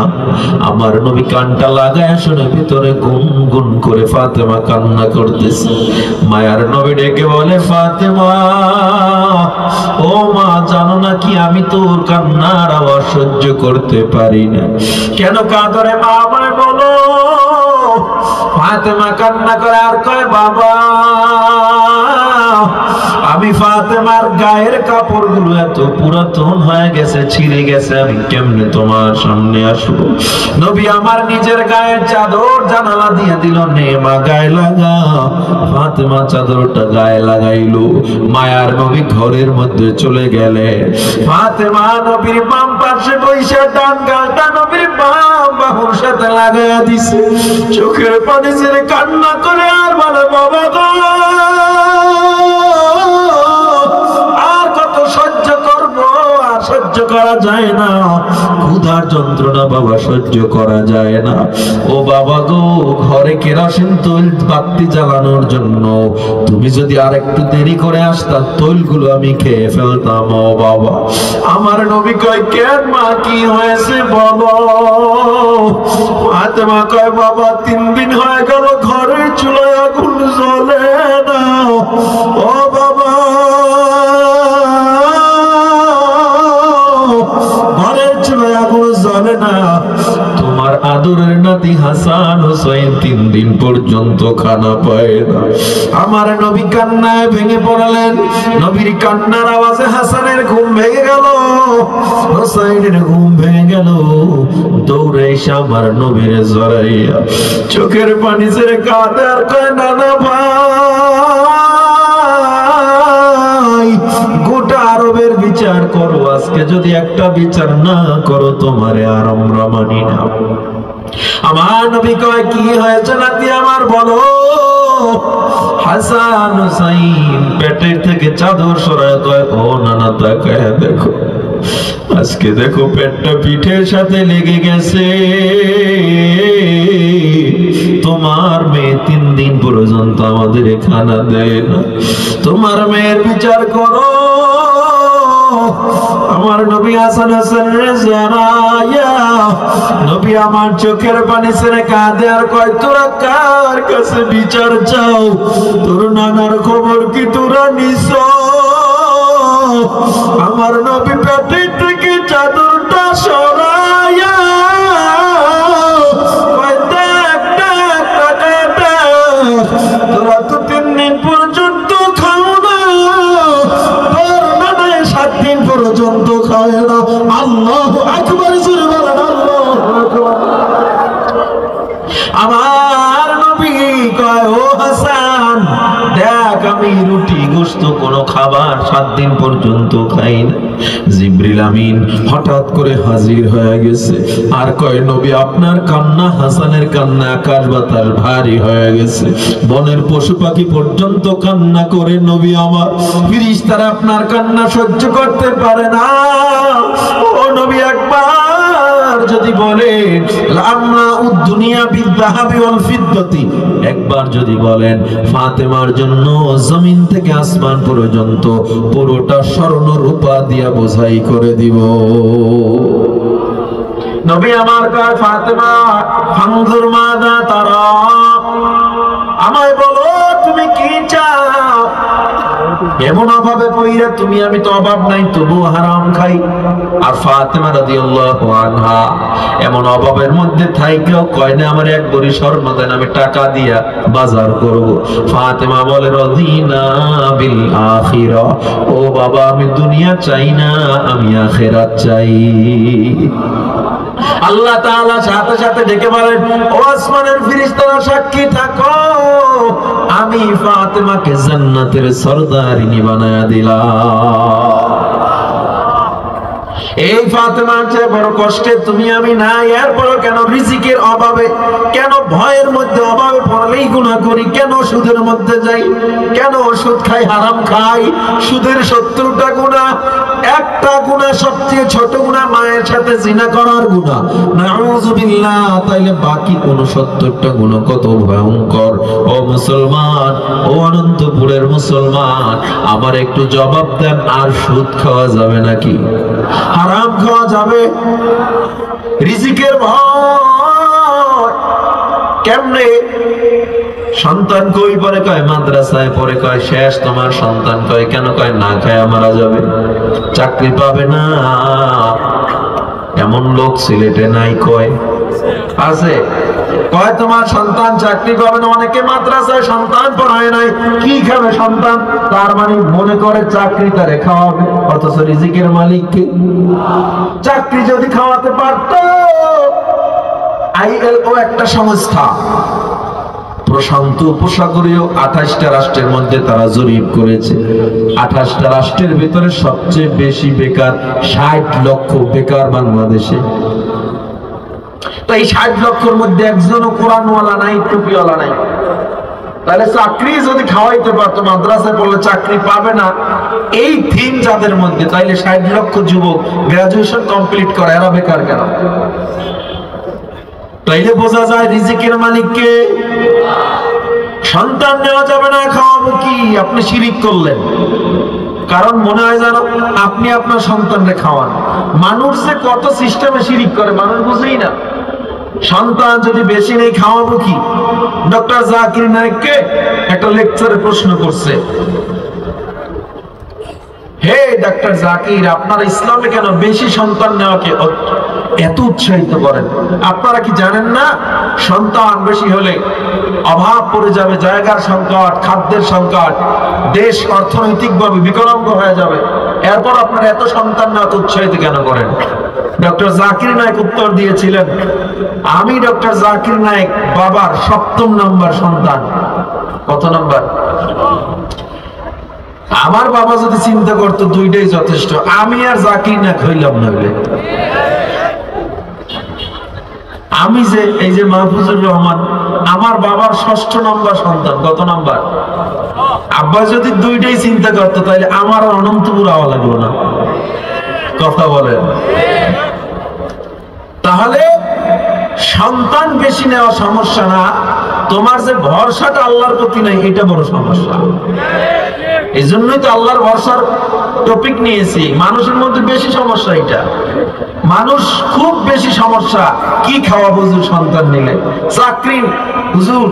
আমার নবী কানটা লাগায় শুনে ভিতরে গুনগুন করে ফাতেমা কান্না করতেছে। মায়ার নবী ডেকে বলে, ফাতেমা ও মা, জানো না কি আমি তোর কান্নার আওয়াজ সহ্য করতে পারি না। কেন কাঁদরে মা, আমায় বলো। ফাতেমা কান্না করে আর কয়, বাবা আমি ফাতেমার গায়ের কাপড়গুলো এত পুরাতন হয়ে গেছে, ছিঁড়ে গেছে, আমি কেমনে তোমার সামনে আসবো। নবী আমার নিজের গায়ের চাদর জানালা দিয়ে দিল, নে মা গায়ে লাগা। ফাতেমা চাদরটা গায়ে লাগাইলো। মায়ার নবী ঘরের মধ্যে চলে গেলে, ফাতেমা নবীর বাম পাশে বইসা ডান গালটা নবীর বাম বাহুর সাথে লাগাইয়া দিছে। চোখের পানি ছেড়ে কান্না করে আর বলে, বাবা গো, সহ্য করা যায় না, ক্ষুধার যন্ত্রণা বাবা সহ্য করা যায় না। ও বাবা গো, ঘরে কেরোসিন তৈল বাতি জ্বালানোর জন্য তুমি যদি আর একটু দেরি করে আসতা, তৈলগুলো আমি খেয়ে ফেলতাম। ও বাবা। আমার নবী কয়, কেন মা, কি হয়েছে বলো। ফাতেমা কয়, বাবা 3 দিন হয়ে গেল ঘরের চুলায় আগুন জ্বলে না। ও বাবা, ঘরের চুলায় আগুন জ্বলে না। তোমার আদরের নাতি হাসান হুসাইন 3 দিন পর্যন্ত খানা পায় না। আমার নবী কান্নায় ভেঙে পড়লেন। নবীর কান্নার আওয়াজে হাসানের ঘুম ভেঙে গেল, হুসাইনের ঘুম ভেঙে গেল। দৌড়ে এসে আমার নবীর জড়াইয়া চোখের পানি ছেড়ে কাঁদে আর কয়, নানা ভাই, গোটা আরবের বিচার করো, আজকে যদি একটা বিচার না করো তোমারে আর আমরা মানি না। আমার নবী কয়, কি হয়েছে নাতি আমার বলো। হাসান হুসাইন পেটের থেকে চাদর সরায় কয়, ও নানা তাকায় দেখো, আজকে দেখো পেটটা পিঠের সাথে লেগে গেছে। তোমার মেয়ে 3 দিন পর্যন্ত আমাদের খানা দেয় না, তোমার মেয়ের বিচার করো। আমার নবী হাসান হুসাইনের জানায়া নবী আমার চোখের পানি ছেড়ে কাঁদে আর কয়, তোরা কার কাছে বিচার চাও? তোর নানার খবর কি তোরা নিছ? আমার নবী পেটের থেকে চাদরটা সরাইয়া তোরা তো 3 দিন পর্যন্ত খাও না, তোর নানা 7 দিন পর্যন্ত খায় না। আল্লাহু আকবার, জোরে বলেন আল্লাহু আকবার। আমার নবী কয়, ও হাসান দেখ, আমি রুটি গোশত কোনো খাবার 7 দিন পর্যন্ত খাই না। জিবরিল আমিন হঠাৎ করে হাজির হয়ে গেছে আর কয়, নবী আপনার কান্না, হাসানের কান্না আকাশ বাতাস ভারী হয়ে গেছে, বনের পশু পাখি পর্যন্ত কান্না করে নবী আমার, ফেরেশতারা আপনার কান্না সহ্য করতে পারে না। ও নবী একবার যদি বলেন আমরা দুনিয়া বিদ্যাহাবি ওয়াল ফিদ্দাতি, একবার যদি বলেন ফাতেমার জন্য জমিন থেকে আসমান পর্যন্ত পুরোটা স্বর্ণ রূপা দিয়া বোঝাই করে দিব। নবী আমার কয়, ফাতেমা ফানজুর মাদা তারা, আমায় বলো তুমি কি চাও। এমন অভাবে পইরা তুমি, আমি তো অভাব নাই তবু হারাম খাই। আর ফাতেমা রাদিয়াল্লাহু আনহা এমন অভাবের মধ্যে থাইকেও কয় না আমার 1 ভরি স্বর্ণ দেন, আমি টাকা দিয়া বাজার করব। ফাতেমা বলে রাদিনা বিল আখিরা, ও বাবা আমি দুনিয়া চাই না, আমি আখিরাত চাই। আল্লাহ তাআলা সাথে সাথে ডেকে বলেন, ও আসমানের ফেরেশতারা সাক্ষী থাকো, আমি ফাতেমাকে জান্নাতের সরদারিনী বানায়া দিলাম। এই ফাতেমার চেয়ে বড় কষ্টে তুমি আমি না, এরপর কেন রিজিকের অভাবে, কেন ভয়ের মধ্যে অভাবে পড়লেই গুনাহ করি, কেন সুদের মধ্যে যাই, কেন ওষুধ খাই, হারাম খাই। সুদের 70টা গুনাহ, একটা গুনাহ সবচেয়ে ছোট গুনাহ মায়ের সাথে জিনা করার গুনাহ, নাউযুবিল্লাহ। তাইলে বাকি কোন 70টা গুনাহ কত ভয়ঙ্কর। ও মুসলমান, ও অনন্তপুরের মুসলমান, আমার একটু জবাব দেন, আর সুদ খাওয়া যাবে নাকি? হারাম খাওয়া যাবে? রিজিকের ভয় কেমনে? সন্তান কই পরে কয় মাদ্রাসায় পরে, কয় শেষ তোমার সন্তান, কয় কেন? কয় না খায় মারা যাবে, চাকরি পাবে না। এমন লোক সিলেটে নাই? কয় আছে। কয় তোমার সন্তান চাকরি পাবে না। অনেকে মাদ্রাসায় সন্তান পড়ায় নাই, কি খাবে সন্তান? তার মানে মনে করে চাকরি তারে খাওয়াবে, অথচ রিজিকের মালিককে। চাকরি যদি খাওয়াতে পারত, ILO একটা সংস্থা, প্রশান্ত উপসাগরীয় 28টা রাষ্ট্রের মধ্যে তারা জরিপ করেছে। 28টা রাষ্ট্রের ভিতরে সবচেয়ে বেশি বেকার, 60 লক্ষ বেকার বাংলাদেশে। তাই 60 লক্ষের মধ্যে একজনও কোরআনওয়ালা নাই, টুপিওয়ালা নাই। তাহলে চাকরি যদি খাওয়াইতে পারতো, মাদ্রাসায় পড়লে চাকরি পাবে না এই থিম যাদের মধ্যে, তাইলে 60 লক্ষ যুবক গ্রাজুয়েশন কমপ্লিট করে, এরা বেকার কেন? তাইলে বোঝা যায় রিজিকের মালিককে। সন্তান নেওয়া যাবে না, খাওয়াবো কি? আপনি শিরিক করলেন। কারণ মনে হয় যেন আপনি আপনার সন্তানকে খাওয়ান। মানুষ যে কত সিস্টেমে শিরিক করে মানুষ বুঝেই না। সন্তান যদি বেশি নেই, খাওয়াবো কি? ডক্টর জাকির নায়েককে একটা লেকচারে প্রশ্ন করছে, হে ডক্টর জাকির, আপনারা ইসলামে কেন বেশি সন্তান নেওয়াকে এত উৎসাহিত করেন? আপনারা কি জানেন না সন্তান বেশি হলে অভাব পড়ে যাবে, জায়গার সংকট, খাদ্যের সংকট, দেশ অর্থনৈতিকভাবে বিকলাঙ্গ হয়ে যাবে। এরপর আপনারা এত সন্তান নেওয়াতে উৎসাহিত কেন করেন? ডক্টর জাকির নায়েক উত্তর দিয়েছিলেন, আমি ডক্টর জাকির নায়েক বাবার 7ম নাম্বার সন্তান। কত নাম্বার? আমার বাবা যদি চিন্তা করতো 2টাই যথেষ্ট, আমি আর জাকির নায়েক হইলাম না। আমি যে এই যে মাহফুজুর রহমান, আমার বাবার 6ষ্ঠ নাম্বার সন্তান। কত নাম্বার? আব্বা যদি 2টাই চিন্তা করতো, তাহলে আমার আর অনন্তপুর আওয়া লাগলো না। কথা বলেন। তাহলে সন্তান বেশি নেওয়া সমস্যা না, তোমার যে ভরসাটা আল্লাহর প্রতি নাই, এটা বড় সমস্যা। এই জন্যই তো আল্লাহর ভরসার টপিক নিয়েছি। মানুষের মধ্যে বেশি সমস্যা এটা। মানুষ খুব বেশি সমস্যা, কি খাওয়া হুজুর সন্তান নিলে? চাকরি হুজুর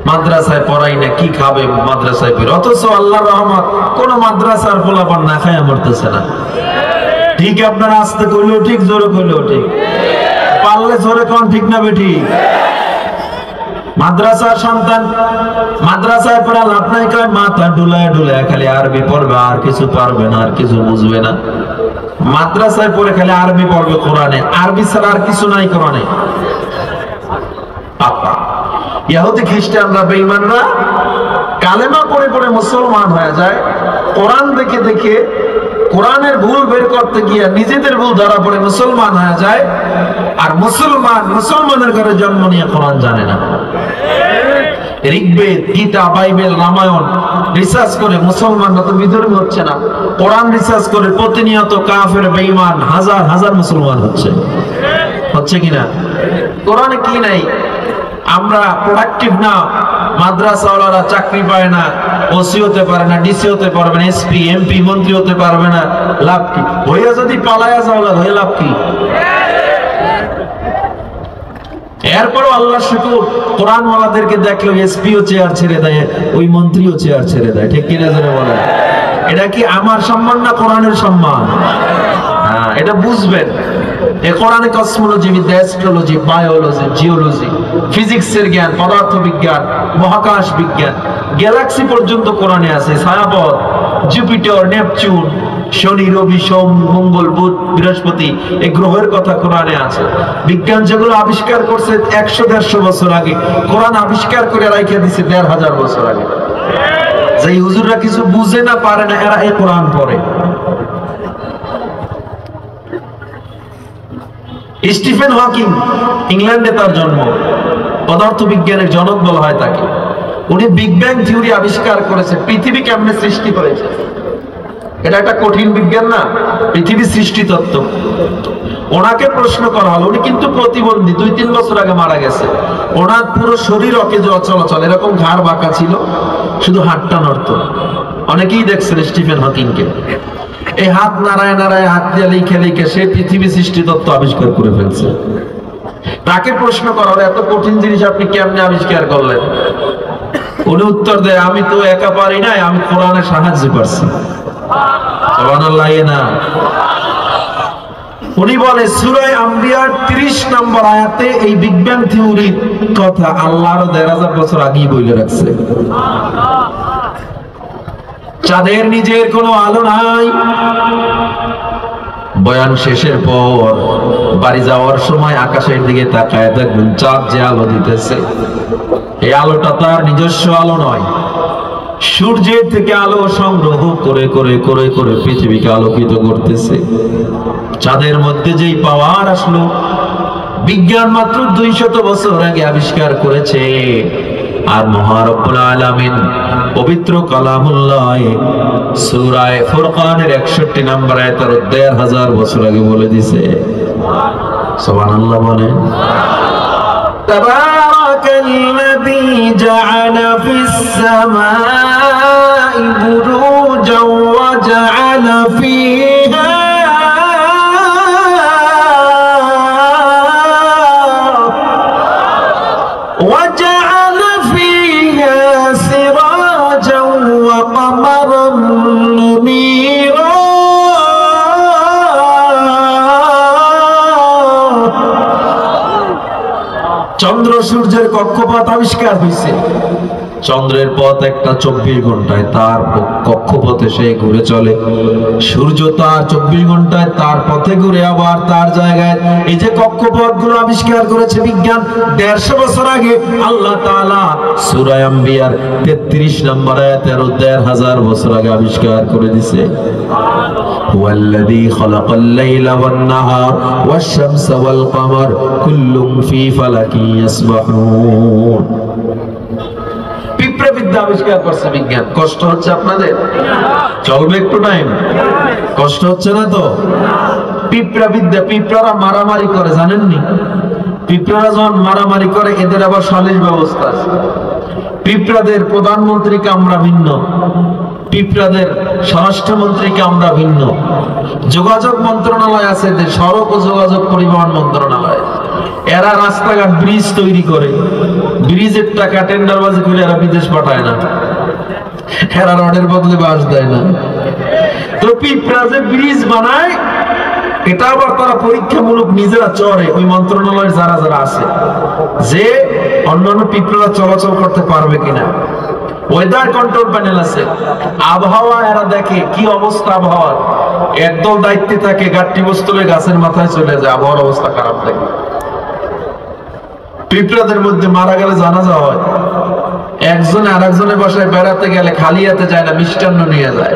মাদ্রাসায় পড়াই না, কি খাবে মাদ্রাসায় পড়ে? অথচ আল্লাহর রহমত, কোন মাদ্রাসার পোলাপান না খায় মরতেছে না। ঠিক আপনারা আস্তে করলেও ঠিক, জোরে করলেও ঠিক, পারলে জোরে কোন ঠিক না বেঠি? মাদ্রাসার সন্তান মাদ্রাসায় পড়া লাভ নাই, কয় মাথা ডুলায় ডুলায় খালি আরবি পড়বে, আর কিছু পারবে না, আর কিছু বুঝবে না। মাদ্রাসায় পড়ে খালি আরবি পড়বে, কোরআনে আরবি ছাড়া আর কিছু নাই কোরআনে। ইহুদি খ্রিস্টানরা বেঈমানরা কালেমা পড়ে পড়ে মুসলমান হয়ে যায়, কোরআন দেখে দেখে কোরআনের ভুল বের করতে গিয়ে নিজেদের ভুল ধরা পড়ে মুসলমান হয়ে যায়। আর মুসলমানের ঘরে জন্ম নিয়ে কোরআন জানে না। ঋগ্বেদ, গীতা, বাইবেল, রামায়ণ রিসার্চ করে মুসলমানরা তো বিধর্মী হচ্ছে না, কোরআন রিসার্চ করে প্রতিনিয়ত কাফের বেঈমান হাজার হাজার মুসলমান হচ্ছে কিনা? কোরআনে কি নাই? আমরা প্রোডাক্টিভ না, মাদ্রাসাওয়ালারা চাকরি পায় না, ওসি হতে পারে না, ডিসি হতে পারবে না, এসপি এমপি মন্ত্রী হতে পারবে না, লাভ কি? হইয়া যদি পালায়া যাও হয়ে লাভ কি? এরপরও আল্লাহ শুকুর, কোরআনওয়ালাদেরকে দেখলো এসপিও চেয়ার ছেড়ে দেয়, ওই মন্ত্রীও চেয়ার ছেড়ে দেয়, ঠিক কিনা জোরে বলেন? এটা কি আমার সম্মান না কোরআনের সম্মান? হ্যাঁ, এটা বুঝবেন। এই কোরআনে কসমোলজি বিদ্যা, অ্যাস্ট্রোলজি, বায়োলজি, জিওলজি, ফিজিক্সের জ্ঞান, পদার্থ বিজ্ঞান, মহাকাশ বিজ্ঞান, গ্যালাক্সি পর্যন্ত কোরআনে আছে। ছায়াপথ, জুপিটার, নেপচুন, শনি, রবি, সোম, মঙ্গল, বুধ, বৃহস্পতি, এই গ্রহের কথা কোরআনে আছে। বিজ্ঞান যেগুলো আবিষ্কার করছে 100-150 বছর আগে, কোরআন আবিষ্কার করে রাইখা দিছে 1500 বছর আগে। যে হুজুররা কিছু বুঝে না, পারে না, এরা এই কোরআন পড়ে। স্টিফেন হকিং, ইংল্যান্ডে তার জন্ম, পদার্থ বিজ্ঞানের জনক বলা হয় তাকে। উনি বিগ ব্যাং থিওরি আবিষ্কার করেছে, পৃথিবী কেমনে সৃষ্টি হয়েছে। এটা একটা কঠিন বিজ্ঞান না, পৃথিবী সৃষ্টি তত্ত্ব। ওনাকে প্রশ্ন করা হলো, উনি কিন্তু প্রতিবন্ধী, 2-3 বছর আগে মারা গেছে। ওনার পুরো শরীর অকেজ অচলাচল, এরকম ঘাড় বাঁকা ছিল, শুধু হাতটা নড়তো। অনেকেই দেখছেন স্টিফেন হকিংকে, এই হাত নাড়ায় নাড়ায়, হাত দিয়ে লিখে লিখে সে পৃথিবী সৃষ্টি তত্ত্ব আবিষ্কার করে ফেলছে। তাকে প্রশ্ন করা হলো, এত কঠিন জিনিস আপনি কেমনে আবিষ্কার করলেন? উনি উত্তর দেয়, আমি তো একা পারি নাই, আমি কোরআনের সাহায্যে পারছি। সুবহানাল্লাহ না? উনি বলে সূরা আম্বিয়ার 30 নম্বর আয়াতে এই বিগ ব্যাং থিওরির কথা আল্লাহর 1000 বছর আগেই বলে রাখছে। চাঁদের নিজের কোনো আলো নাই। বয়ান শেষের পর বাড়ি যাওয়ার সময় আকাশের দিকে তাকায় দেখবেন চাঁদ যে আলো দিতেছে, এই আলোটা তার নিজস্ব আলো নয়, সূর্যের থেকে আলো সংগ্রহ করে করে করে করে পৃথিবীকে আলোকিত করতেছে। চাঁদের মধ্যে যেই পাওয়ার আসলো, বিজ্ঞান মাত্র 200 বছর আগে আবিষ্কার করেছে। আর মহারব্বুল আলামিন পবিত্র কালামুল্লাহ সূরা ফুরকানের 61 নম্বর আয়াতের 1000 বছর আগে বলে দিয়েছে। সুবহানাল্লাহ বলেন। তাবারাকাল্লাযী জাআলা ফিস সামাই বুরুজাও ওয়া জাআলা ফিহা চন্দ্র সূর্যের কক্ষপথ আবিষ্কার হয়েছে। চন্দ্রের পথ একটা 24 ঘন্টায় তার কক্ষপথে সে ঘুরে চলে, সূর্য তার 24 ঘন্টায় তার পথে ঘুরে আবার তার জায়গায়। এই যে কক্ষপথ গুলো আবিষ্কার করেছে বিজ্ঞান 150 বছর আগে আল্লাহ তাআলা সূরা আম্বিয়ার 33 নম্বর আয়াতের 1000 বছর আগে আবিষ্কার করে দিয়েছে। হুয়াল্লাযী খালাকাল লাইলা ওয়ান নাহার ওয়াশ শামসা ওয়াল কমার কুল্লুম ফি ফালাকিন ইয়াসবাহুন। পিঁপড়া বিদ্যা আবিষ্কার করছে বিজ্ঞান। কষ্ট হচ্ছে আপনাদের? চলবে একটু টাইম? কষ্ট হচ্ছে না তো? পিঁপড়া বিদ্যা, পিঁপড়ারা মারামারি করে জানেননি? পিঁপড়ারা যখন মারামারি করে এদের আবার সালিশ ব্যবস্থা আছে। পিঁপড়াদের প্রধানমন্ত্রীকে আমরা ভিন্ন, পিঁপড়াদের স্বরাষ্ট্রমন্ত্রীকে আমরা ভিন্ন। যোগাযোগ মন্ত্রণালয় আছে, এদের সড়ক ও যোগাযোগ পরিবহন মন্ত্রণালয়। এরা রাস্তাঘাট ব্রিজ তৈরি করে, ব্রিজের টাকা টেন্ডারবাজি করে এরা বিদেশ পাঠায় না, এরা রডের বদলে বাঁশ দেয় না। তো পিঁপড়া যে ব্রিজ বানায়, এটা আবার তারা পরীক্ষামূলক নিজেরা চড়ে, ওই মন্ত্রণালয়ের যারা যারা আছে, যে অন্যান্য পিঁপড়ারা চলাচল করতে পারবে কিনা। ওয়েদার কন্ট্রোল প্যানেল আছে, আবহাওয়া এরা দেখে কি অবস্থা আবহাওয়ার। একদল দায়িত্বে থাকে, গাঠটি বস্তুলে গাছের মাথায় চলে যায়, আবহাওয়ার অবস্থা খারাপ থাকে। পিঁপড়াদের মধ্যে মারা গেলে জানাজা হয়, একজনে আরেকজনের বাসায় বেড়াতে গেলে খালি হাতে যায় না, মিষ্টান্ন নিয়ে যায়।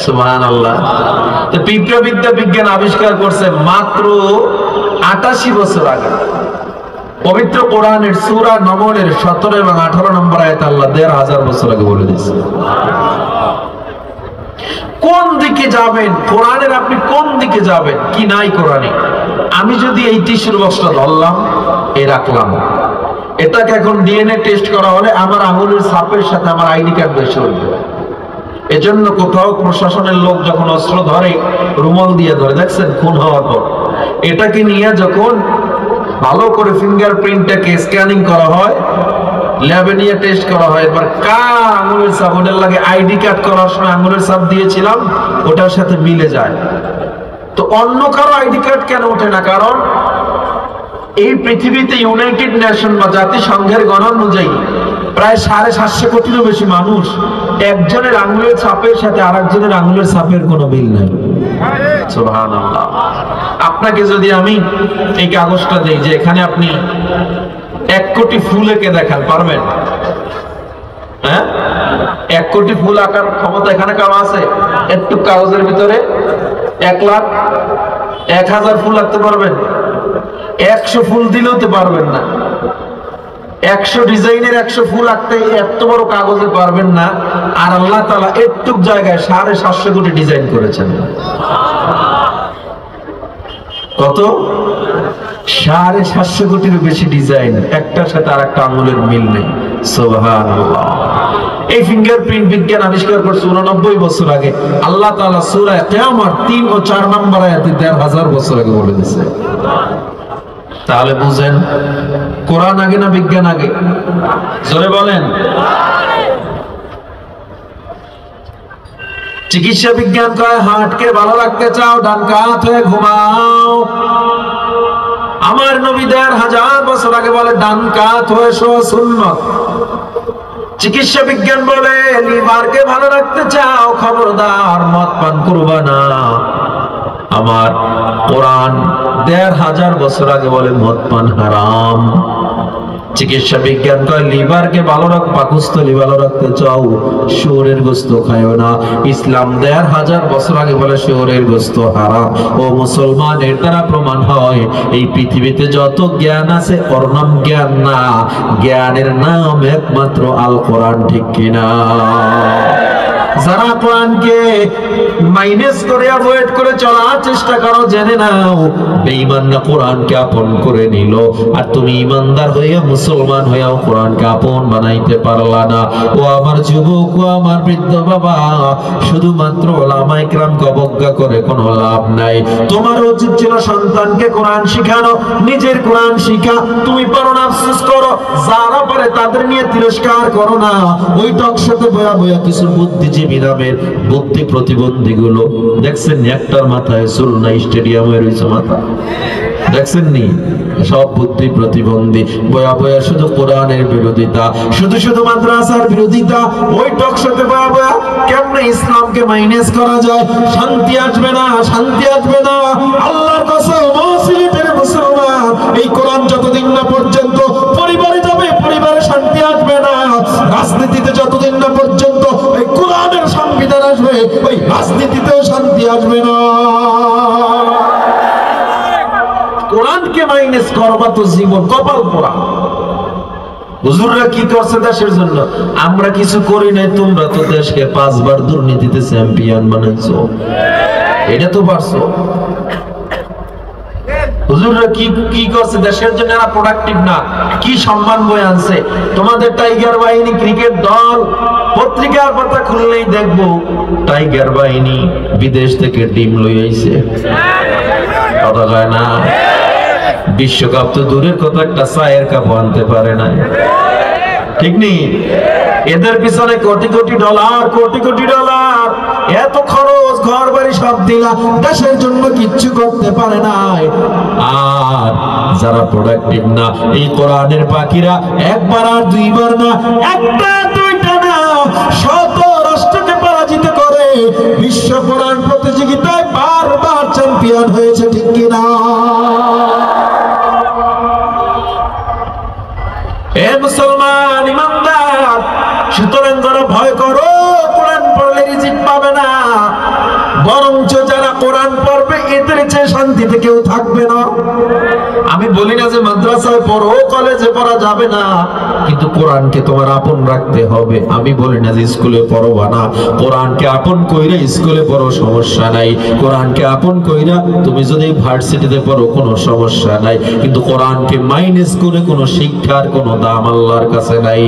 সুবহানাল্লাহ। তো পিঁপড়া বিদ্যা বিজ্ঞান আবিষ্কার করছে মাত্র 88 বছর আগে। পবিত্র কোরআনের সূরা নমলের 17 এবং 18 নম্বর আয়াত আল্লাহ 1500 বছর আগে বলে দিয়েছে। কোন দিকে যাবেন, কোরআনের আপনি কোন দিকে যাবেন, কি নাই কোরআনে? আমি যদি এই টিস্যুর বক্সটা ধরলাম, রাখলাম, এটাকে এখন ডিএনএ টেস্ট করা হলে আমার আঙুলের ছাপের সাথে আমার আইডি কার্ড বেশি উঠবে। এজন্য কোথাও প্রশাসনের লোক যখন অস্ত্র ধরে রুমাল দিয়ে ধরে, দেখছেন খুন হওয়ার পর, এটাকে নিয়ে যখন ভালো করে ফিঙ্গারপ্রিন্টটাকে স্ক্যানিং করা হয়, ল্যাবে নিয়ে টেস্ট করা হয়, এবার কার আঙুলের ছাপ, ওটার লাগে আইডি কার্ড করার সময় আঙুলের ছাপ দিয়েছিলাম ওটার সাথে মিলে যায়। তো অন্য কারো আইডি কার্ড কেন ওঠে না? কারণ এই পৃথিবীতে ইউনাইটেড নেশন বা জাতিসংঘের গণনা অনুযায়ী প্রায় 750 কোটিরও বেশি মানুষ, একজনের আঙুলের ছাপের সাথে আরেকজনের আঙুলের ছাপের কোনো মিল নাই। সুবহানাল্লাহ। আপনাকে যদি আমি এই কাগজটা দেই যে এখানে আপনি 1 কোটি ফুল এঁকে দেখান, পারবেন? হ্যাঁ, 1 কোটি ফুল আঁকার ক্ষমতা এখানে কারো আছে? একটু কাগজের ভিতরে 1 লাখ 1000 ফুল আঁকতে পারবেন? 100 ফুল দিলেও তো পারবেন না। 100 ডিজাইনের 100 ফুল আঁকতে এত বড় কাগজে পারবেন না। আর আল্লাহ তাআলা একটুক জায়গায় 750 কোটি ডিজাইন করেছেন। কত? 750 কোটিরও বেশি ডিজাইন, একটার সাথে আর একটা আঙুলের মিল নেই। সুবহানাল্লাহ। এই ফিঙ্গারপ্রিন্ট বিজ্ঞান আবিষ্কার করছে 89 বছর আগে। আল্লাহ তাআলা সূরা কিয়ামত 3 ও 4 নম্বর আয়াতে 1500 বছর আগে বলে দিয়েছে। তাহলে বুঝেন, কোরআন আগে না বিজ্ঞান আগে? জোরে বলেন। চিকিৎসা বিজ্ঞান কয় হার্টকে ভালো রাখতে চাও, ডান কাত হয়ে ঘুমাও। আমার নবী 1500 বছর আগে বলে ডান কাত হয়ে শোয়া সুন্নাত। চিকিৎসা বিজ্ঞান বলে লিভারকে ভালো রাখতে চাও, খবরদার মদ পান করবা না। আমার কোরআন 1500 বছর আগে বলে মদ পান হারাম। চিকিৎসা বিজ্ঞান কয় লিভারকে ভালো রাখ, পাকস্থলী ভালো রাখতে চাও, শুয়োরের গোশত খায়ও না। ইসলাম 1500 বছর আগে বলে শুয়োরের গোশত হারাম। ও মুসলমান, এর দ্বারা প্রমাণ হয় এই পৃথিবীতে যত জ্ঞান আছে ওর নাম জ্ঞান না, জ্ঞানের নাম একমাত্র আল কোরআন, ঠিক কিনা? যারা কোরআনকে মাইনাস করে অ্যাভয়েড করে চলার চেষ্টা করো, জেনে নাও বেঈমানরা কোরআনকে আপন করে নিল, আর তুমি ইমানদার হইয়া মুসলমান হইয়াও কোরআনকে আপন বানাইতে পারলা না। ও আমার যুবক, ও আমার বৃদ্ধ বাবা, শুধুমাত্র ওলামায়ে কেরামকে অবজ্ঞা করে কোনো লাভ নাই। তোমার উচিত ছিল সন্তানকে কোরআন শিখানো, নিজের কোরআন শিখা। তুমি পারো না, আফসোস করো। যারা পারে তাদের নিয়ে তিরস্কার করো না। ওই টকশোতে বয়া বয়া কিছু বুদ্ধিজীবী নামের বুদ্ধি প্রতিবন্ধী গুলো দেখছেন, একটার মাথায় চুল নাই, স্টেডিয়ামে রয়েছে মাথা, দেখছেন নি? সব বুদ্ধি প্রতিবন্ধী, বয়া বয়া শুধু কোরআনের বিরোধিতা, শুধু শুধু মাদ্রাসার বিরোধিতা। ওই টকশোতে বয়া বয়া কেমনে ইসলামকে মাইনাস করা যায়। শান্তি আসবে না, শান্তি আসবে না। আল্লাহর কসম, মুসলিমের মুসলমান, এই কোরআন যতদিন না পর্যন্ত পরিবারে যাবে, পরিবারে শান্তি আসবে না। রাজনীতিতে যতদিন না পর্যন্ত এই কোরআনের সংবিধান আসবে, ওই রাজনীতিতেও শান্তি আসবে না। কোরআনকে মাইনাস করবা তো জীবন কপাল পোড়া। হুজুররা কি করছে দেশের জন্য? আমরা কিছু করি নাই, তোমরা তো দেশকে 5 বার দুর্নীতিতে চ্যাম্পিয়ন বানাইছো, এটা তো পারছো। হুজুররা কি কি করছে দেশের জন্য? এরা প্রোডাক্টিভ না, কি সম্মান বয়ে আনছে। তোমাদের টাইগার বাহিনী ক্রিকেট দল, পত্রিকার পাতা খুললেই দেখবো টাইগার বাহিনী বিদেশ থেকে ডিম লই আইছে, কথা কয় না? বিশ্বকাপ তো দূরের কথা, একটা চায়ের কাপ আনতে পারে না, ঠিক নেই? এদের পিছনে কোটি কোটি ডলার, কোটি কোটি ডলার, এত খরচ, ঘর বাড়ি সব দিলা, দেশের জন্য কিচ্ছু করতে পারে নাই। আর যারা প্রোডাক্টিভ না, এই কোরআনের পাখিরা একবার আর দুইবার না, একটা দুইটা না, শত রাষ্ট্রকে পরাজিত করে বিশ্ব কোরআন প্রতিযোগিতায় বারবার চ্যাম্পিয়ন হয়েছে, ঠিক কিনা? এ মুসলমান ইমানদার, সুতরাং যারা ভয় করো কোরআন পড়লে রিজিক পাবে না, বরঞ্চ যারা কোরআন পড়বে এদের চেয়ে শান্তিতে কেউ থাকবে না। আমি বলি না যে মাদ্রাসায় পড়ো, কলেজে পড়া যাবে না, কিন্তু কোরআনকে তোমার আপন রাখতে হবে। আমি বলি না যে স্কুলে পড়বা না, কোরআনকে আপন কইরা স্কুলে পড়ো, সমস্যা নাই। কোরআনকে আপন কইরা তুমি যদি ভার্সিটিতে পড়ো কোনো সমস্যা নাই, কিন্তু কোরআনকে মাইনাস করে কোনো শিক্ষার কোনো দাম আল্লাহর কাছে নাই।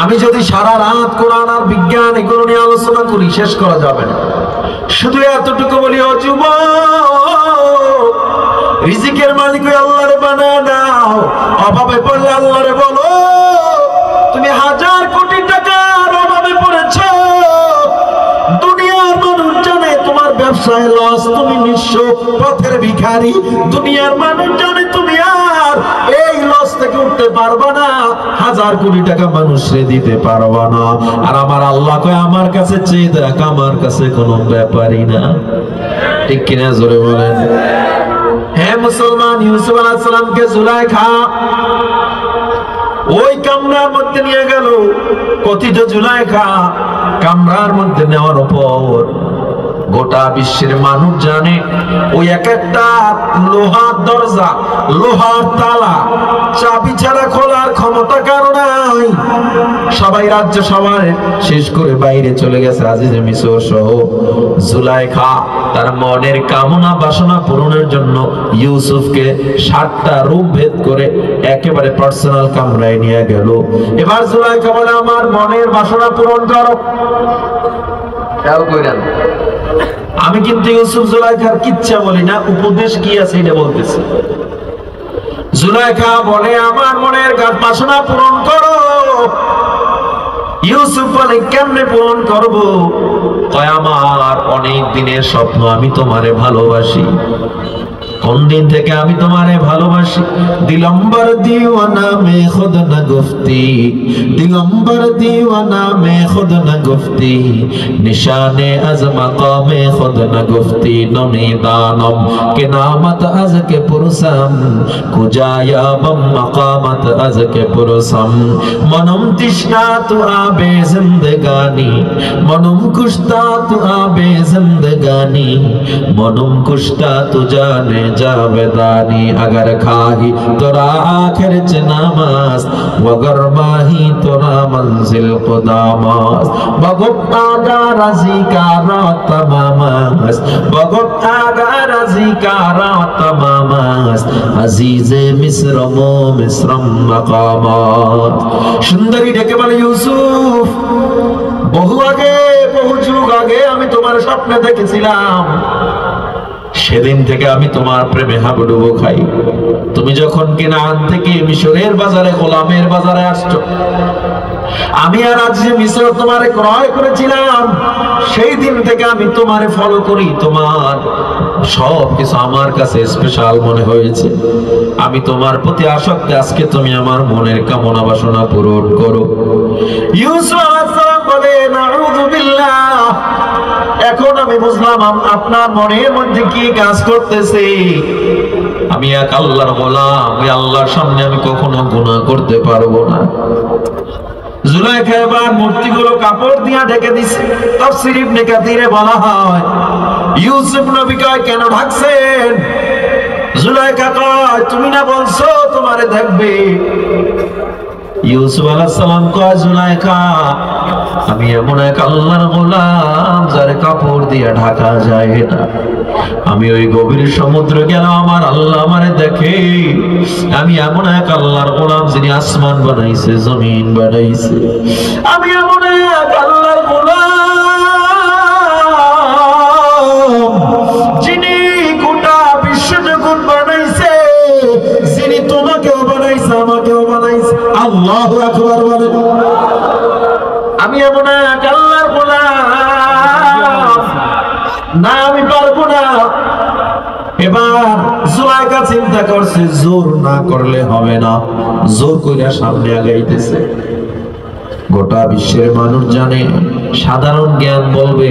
আমি যদি সারা রাত কোরআন আর বিজ্ঞান এগুলো নিয়ে আলোচনা করি, শেষ করা যাবে না। শুধু এতটুকু বলি, ও যুবক, রিজিকের মালিক ওই আল্লাহরে বানায় দাও। অভাবে পড়লে আল্লাহরে বলো তুমি হাজার কোটি টাকার অভাবে পড়েছ, দুনিয়ার মানুষ জানে তোমার ব্যবসায় লস, তুমি নিঃস্ব পথের ভিখারি। দুনিয়ার মানুষ জানে তুমি আর এই লস থেকে উঠতে পারবা না, হাজার কোটি টাকা মানুষরে দিতে পারবা না। আর আমার আল্লাহ কয় আমার কাছে চেয়ে দেখ, আমার কাছে কোনো ব্যাপারই না। ঠিক কিনা জোরে বলেন? হ্যাঁ মুসলমান, ইউসুফ আলাইহিস সালামকে জুলাইখা ওই কামরার মধ্যে নিয়ে গেল। কথিত জুলাইখা কামরার মধ্যে নেওয়ার পর গোটা বিশ্বের মানুষ জানে ওই এক একটা লোহার দরজা, লোহার তালা চাবি ছাড়া খোলার ক্ষমতা কারো নাই। সবাই রাজ্য সবাই শেষ করে বাইরে চলে গেছে। আজিজে মিসর সহ জুলাইখা তার মনের কামনা বাসনা পূরণের জন্য ইউসুফকে 7টা রূপ ভেদ করে একেবারে পার্সোনাল কামরায় নিয়ে গেল। এবার জুলাইখা বলে আমার মনের বাসনা পূরণ করো। খেয়াল করেন, আমি কিন্তু ইউসুফ জুলাইখার কিচ্ছা বলি না, উপদেশ কি আছে এটা বলতেছি। জুলাইখা বলে আমার মনের বাসনা পূরণ করো। ইউসুফ বলে কেমনে পূরণ করব? কয় আমার অনেক দিনের স্বপ্ন, আমি তোমারে ভালোবাসি। কোন দিন থেকে আমি তোমারে ভালোবাসি? দিলম্বর দিওয়ানা মে খুদ না গুফতি, দিলম্বর দিওয়ানা মে খুদ না গুফতি, নিশানে আজ মাকামে খুদ না গুফতি, ননি দানম কে নামত আজ কে পুরসম, কুজায়া বম মাকামত আজ কে পুরসম, মনম তৃষ্ণা তু আবে জিন্দগানি, মনম কুশতা তু আবে জিন্দগানি, মনম কুশতা তু জানে जावेदानी, अगर खाही तोरा आखिर च नमाज, वगर माही तोरा मंजिल खुदामास, बगुत आगा रजी का रात तमामास, बगुत आगा रजी का रात तमामास, अजीज़े मिस्रमो मिस्रम मकामात। सुंदरी ডেকে বলে ইউসুফ, বহু আগে বহু যুগ আগে আমি তোমার স্বপ্নে দেখেছিলাম, সেদিন থেকে আমি তোমার প্রেমে হাবুডুবু খাই। তুমি যখন কেনান থেকে মিশরের বাজারে, গোলামের বাজারে আসছো, আমি আর আজ যে মিশর তোমারে ক্রয় করেছিলাম, সেই দিন থেকে আমি তোমারে ফলো করি। তোমার সব কিছু আমার কাছে স্পেশাল মনে হয়েছে। আমি তোমার প্রতি আসক্ত। আজকে তুমি আমার মনের কামনা বাসনা পূরণ করো। ইউসুফ আলাইহিস সালাম বলে নাউযু বিল্লাহ, এখন আমি বুঝলাম আপনার মনের মধ্যে কি কাজ করতেছে। আমি এক আল্লাহর গোলাম, ওই আল্লাহর সামনে আমি কখনো গুনাহ করতে পারবো না। জুলাইখা এবার মূর্তিগুলো কাপড় দিয়ে ঢেকে দিছে। তাফসীর ইবনে কাসিরে বলা হয় ইউসুফ নবী কয় কেন ঢাকছেন? জুলাইখা কয় তুমি না বলছো তোমারে দেখবে। ইউসুফ আলাইহিস সালাম কয় জুলাইখা আমি এমন এক আল্লাহর গোলাম যার কাপড় দিয়ে ঢাকা যায় না। আমি ওই গভীর সমুদ্রে গেলাম, আমার আল্লাহ আমারে দেখে। আমি এমন এক আল্লাহর গোলাম যিনি আসমান বানাইছে, জমিন বানাইছে। আমি এমন এক আল্লাহর গোলাম যিনি গোটা বিশ্ব জগৎ বানাইছে, যিনি তোমাকেও বানাইছে, আমাকেও বানাইছে। আল্লাহু আকবার বলেন। আমি এমন এক আল্লাহর গোলাম, না আমি পারবো না। এবার জুলাইখা চিন্তা করছে জোর না করলে হবে না, জোর কইরা সামনে আগাইতেছে। গোটা বিশ্বের মানুষ জানে, সাধারণ জ্ঞান বলবে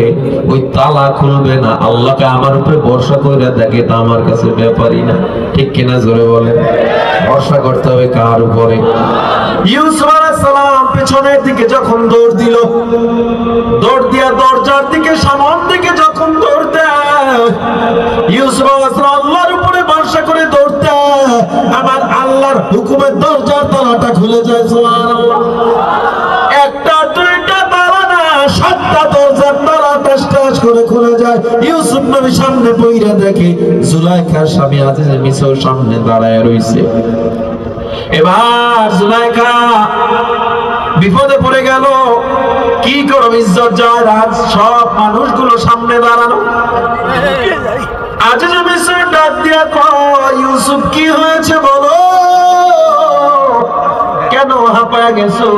ওই তালা খুলবে না। আল্লাহকে আমার উপরে ভরসা কইরা দেখে, তা আমার কাছে ব্যাপারই না। ঠিক কিনা জোরে বলেন? ভরসা করতে হবে কার উপরে? ইউসুফ আলাইহিস সালাম পেছনের দিকে যখন দৌড় দিল, দৌড় দিয়া দরজার দিকে সামনের দিকে যখন দৌড় দেয়, ইউসুফ আলাইহিস সালাম আল্লাহর উপরে ভরসা করে দৌড় দেয়, আমার আল্লাহর হুকুমের দরজার তালাটা খুলে যায়। সুবহানাল্লাহ। একটা দুইটা তালা না, 7টা দরজার তালা টাস টাস করে খুলে যায়। ইউসুফ নবী সামনে বইরা দেখে জুলাইখার স্বামী আজিজ মিসর সামনে দাঁড়ায় রইছে। এবার জুলাইখা বিপদে পড়ে গেল, কি করব, ইজ্জত যায়, রাজ সব মানুষগুলো সামনে দাঁড়ানো। আজিজ মিসর ডাক দিয়া কয়, ইউসুফ কি হয়েছে বলো, কেন হাঁপায়া গেছো?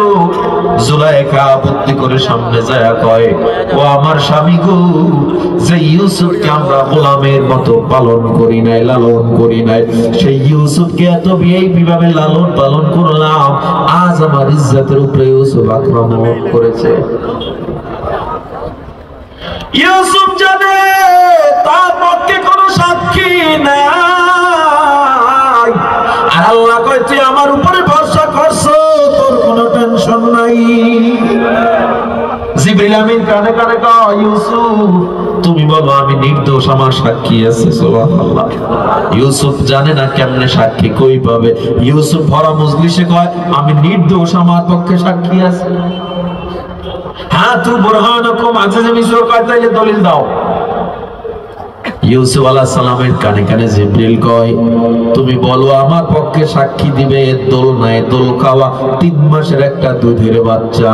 জুলাইখা বুদ্ধি করে সামনে যায় কয়, ও আমার স্বামী গো, যে ইউসুফকে আমরা গোলামের মতো পালন করি নাই, লালন করি নাই, সেই ইউসুফকে এত বিভাবে লালন পালন করলাম, আজ আমার ইজ্জতের উপরে ইউসুফ আক্রমণ করেছে। ইউসুফ জানে তার পক্ষে কোনো সাক্ষী নাই, আর আল্লাহ কয় তুই আমার উপরে ভরসা করছো, তোর কোনো টেনশন নাই। জিবরিল আমিন কানে কানে কয়, ইউসুফ তুমি বলো আমি নির্দোষ, আমার সাক্ষী আছে। সুবহানাল্লাহ। ইউসুফ জানে না কেমনে সাক্ষী কই পাবে। ইউসুফ ভরা মজলিসে কয়, আমি নির্দোষ, আমার পক্ষে সাক্ষী আছে। হ্যাঁ তু বুরহানুকুম, আজিজ মিসর কয় তাইলে দলিল দাও। ইউসুফ আলাইহিস সালামের কানে কানে জিবরিল কয়, তুমি বলো আমার পক্ষে সাক্ষী দিবে দোল নাই দোল খাওয়া 3 মাসের একটা দুধের বাচ্চা।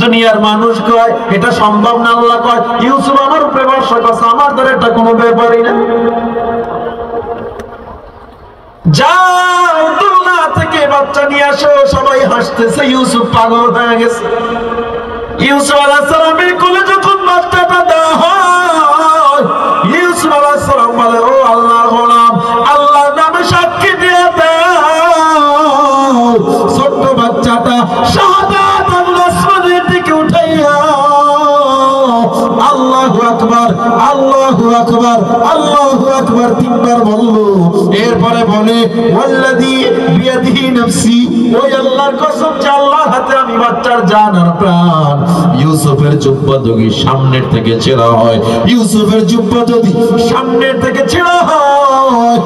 দুনিয়ার মানুষ কয় এটা সম্ভব না, আল্লাহ কয় ইউসুফ আমার উপরে ভরসা করছে, আমার দ্বারা এটা কোনো ব্যাপারই না। যাও দুলনা থেকে বাচ্চা নিয়ে আসো। সবাই হাসতেছে, ইউসুফ পাগল হয়ে গেছে। ইউসুফ আলাইহিস সালামের কোলে যখন বাচ্চাটা দেওয়া হয়, ইউসুফ আলাইহিস সালাম বলে, ও আল্লাহর গোলাম, আল্লাহর নামে সাক্ষী দিয়ে দাও, ছোট্ট বাচ্চাটা শাহাদাত আসমানের দিকে উঠাইয়া আল্লাহু আকবার, আল্লাহু আকবার, আল্লাহু আকবার 3 বার বলল। এরপরে বলে, ওয়াল্লাযী বিয়াদিহি নাফসি, ওই আল্লাহর কসম যে আল্লাহর হাতে আমি বাচ্চার জান আর প্রাণ। ইউসুফের জুব্বা যদি সামনের থেকে ছেঁড়া হয়, ইউসুফের জুব্বা যদি সামনের থেকে ছেঁড়া হয়,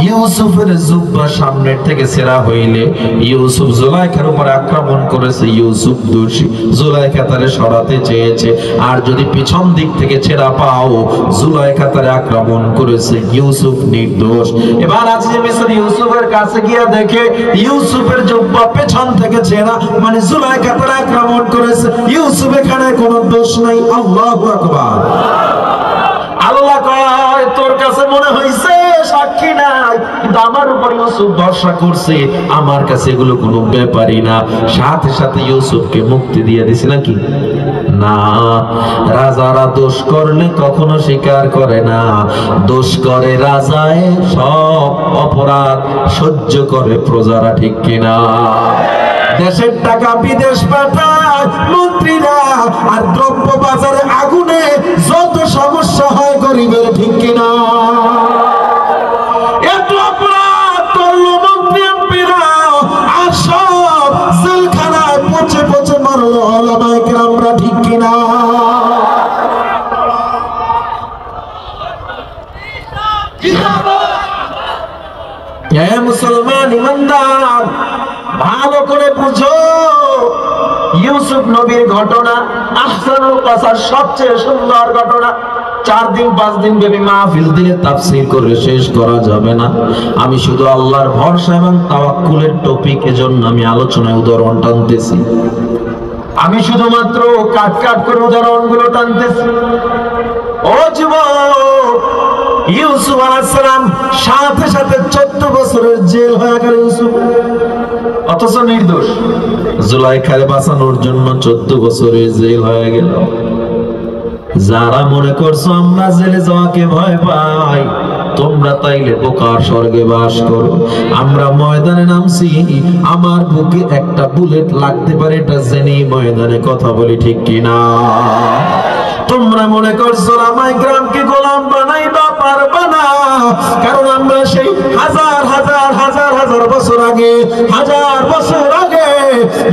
ইউসুফের জুব্বা সামনের থেকে ছেঁড়া হইলে ইউসুফ জুলাইখার উপর আক্রমণ করেছে, ইউসুফ দোষী, জুলাইখা তারে সরাতে চেয়েছে। আর যদি পিছন দিক থেকে ছেঁড়া পাও, জুলাইখা তারে আক্রমণ করেছে, ইউসুফ নির্দোষ। এবার আজিজ মিসর ইউসুফের কাছে গিয়া দেখে ইউসুফের জুব্বা পেছন থেকে ছেঁড়া, মানে জুলাইখা তারে আক্রমণ করেছে, ইউসুফ এখানে কোনো দোষ নাই। আল্লাহু আকবার। আল্লাহ কয়, তোর কাছে মনে হইছে সাক্ষী নাই, কিন্তু আমার উপর ইউসুফ ভরসা করছে, আমার কাছে এগুলো কোনো ব্যাপারই না। সাথে সাথে ইউসুফকে মুক্তি দিয়ে দিছে নাকি না? রাজারা দোষ করলে কখনো স্বীকার করে না, দোষ করে রাজায়, সব অপরাধ সহ্য করে প্রজারা, ঠিক কিনা? দেশের টাকা বিদেশ পাঠায় মন্ত্রীরা, আর দ্রব্য বাজারে আগুনে যত সমস্যা হয় গরিবের, ঠিক কিনা? এত অপরাধ করলো মন্ত্রী এমপিরা, আর সব জেলখানায় পচে পচে মরলো ওলামায়ে কেরামরা, ঠিক কিনা? হে মুসলমান ইমানদার, ভালো করে বুঝো, ইউসুফ নবীর ঘটনা আহসানুল কাসাস, সবচেয়ে সুন্দর ঘটনা। 4 দিন 5 দিন ব্যাপী মাহফিল দিলে তাফসীর করে শেষ করা যাবে না। আমি শুধু আল্লাহর ভরসা এবং তাওয়াক্কুলের টপিক, এজন্য আমি আলোচনায় উদাহরণ টানতেছি। আমি শুধুমাত্র কাট কাট করে উদাহরণগুলো টানতেছি। ও যুবক, ইউসুফ আলাইহিস সালাম সাথে সাথে 14 বছরের জেল হয়ে গেল ইউসুফ, অথচ নির্দোষ। জুলাইখার বাঁচানোর জন্য 14 বছরের জেল হয়ে গেল। যারা মনে করছো আমরা জেলে যাওয়াকে ভয় পাই, তোমরা তাইলে বোকার স্বর্গে বাস করো। আমরা ময়দানে নামছি, আমার বুকে একটা বুলেট লাগতে পারে, এটা জেনে ময়দানে কথা বলি, ঠিক কিনা? তোমরা মনে করছো আমায় গ্রামকে গোলাম বানাইবা, পারবা না, কারণ আমরা সেই হাজার হাজার হাজার হাজার বছর আগে আগে, 1000 বছর আগে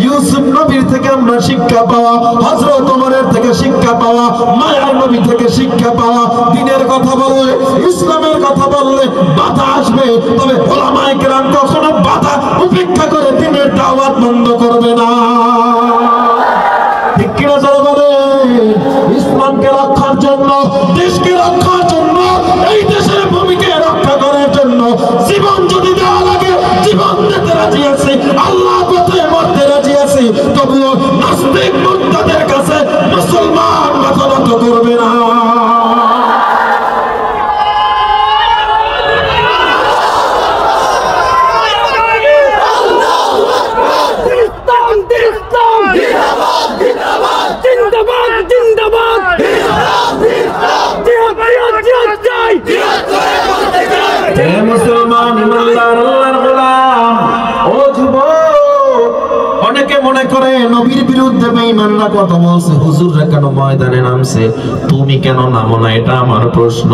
ইউসুফ নবীর থেকে আমরা শিক্ষা পাওয়া, হযরত ওমরের থেকে শিক্ষা পাওয়া, মায়ার নবী থেকে শিক্ষা পাওয়া। দিনের কথা বললে, ইসলামের কথা বললে বাধা আসবে, তবে ওলামায়ে কেরাম কখনো বাধা উপেক্ষা করে দিনের দাওয়াত বন্ধ করবে না। ঠিক কিনা জোরে বলে? ইসলামকে রক্ষার জন্য, দেশকে রক্ষার জন্য, এই দেশের ভূমিকে রক্ষা করার জন্য জীবন যদি দেওয়া লাগে জীবন দিতে রাজি আছি, আল্লাহ পথে মরতে রাজি আছি। তবুও নাস্তিক মুরতাদের কাছে মুসলমান মাথা নত করবে না। মুসলমান ইমানদার আল্লাহর গোলাম, ও যুবক, অনেকে মনে করে নবীর বিরুদ্ধে বেঈমানরা কথা বলছে, হুজুররা কেন ময়দানে নামছে, তুমি কেন নামো না? এটা আমার প্রশ্ন।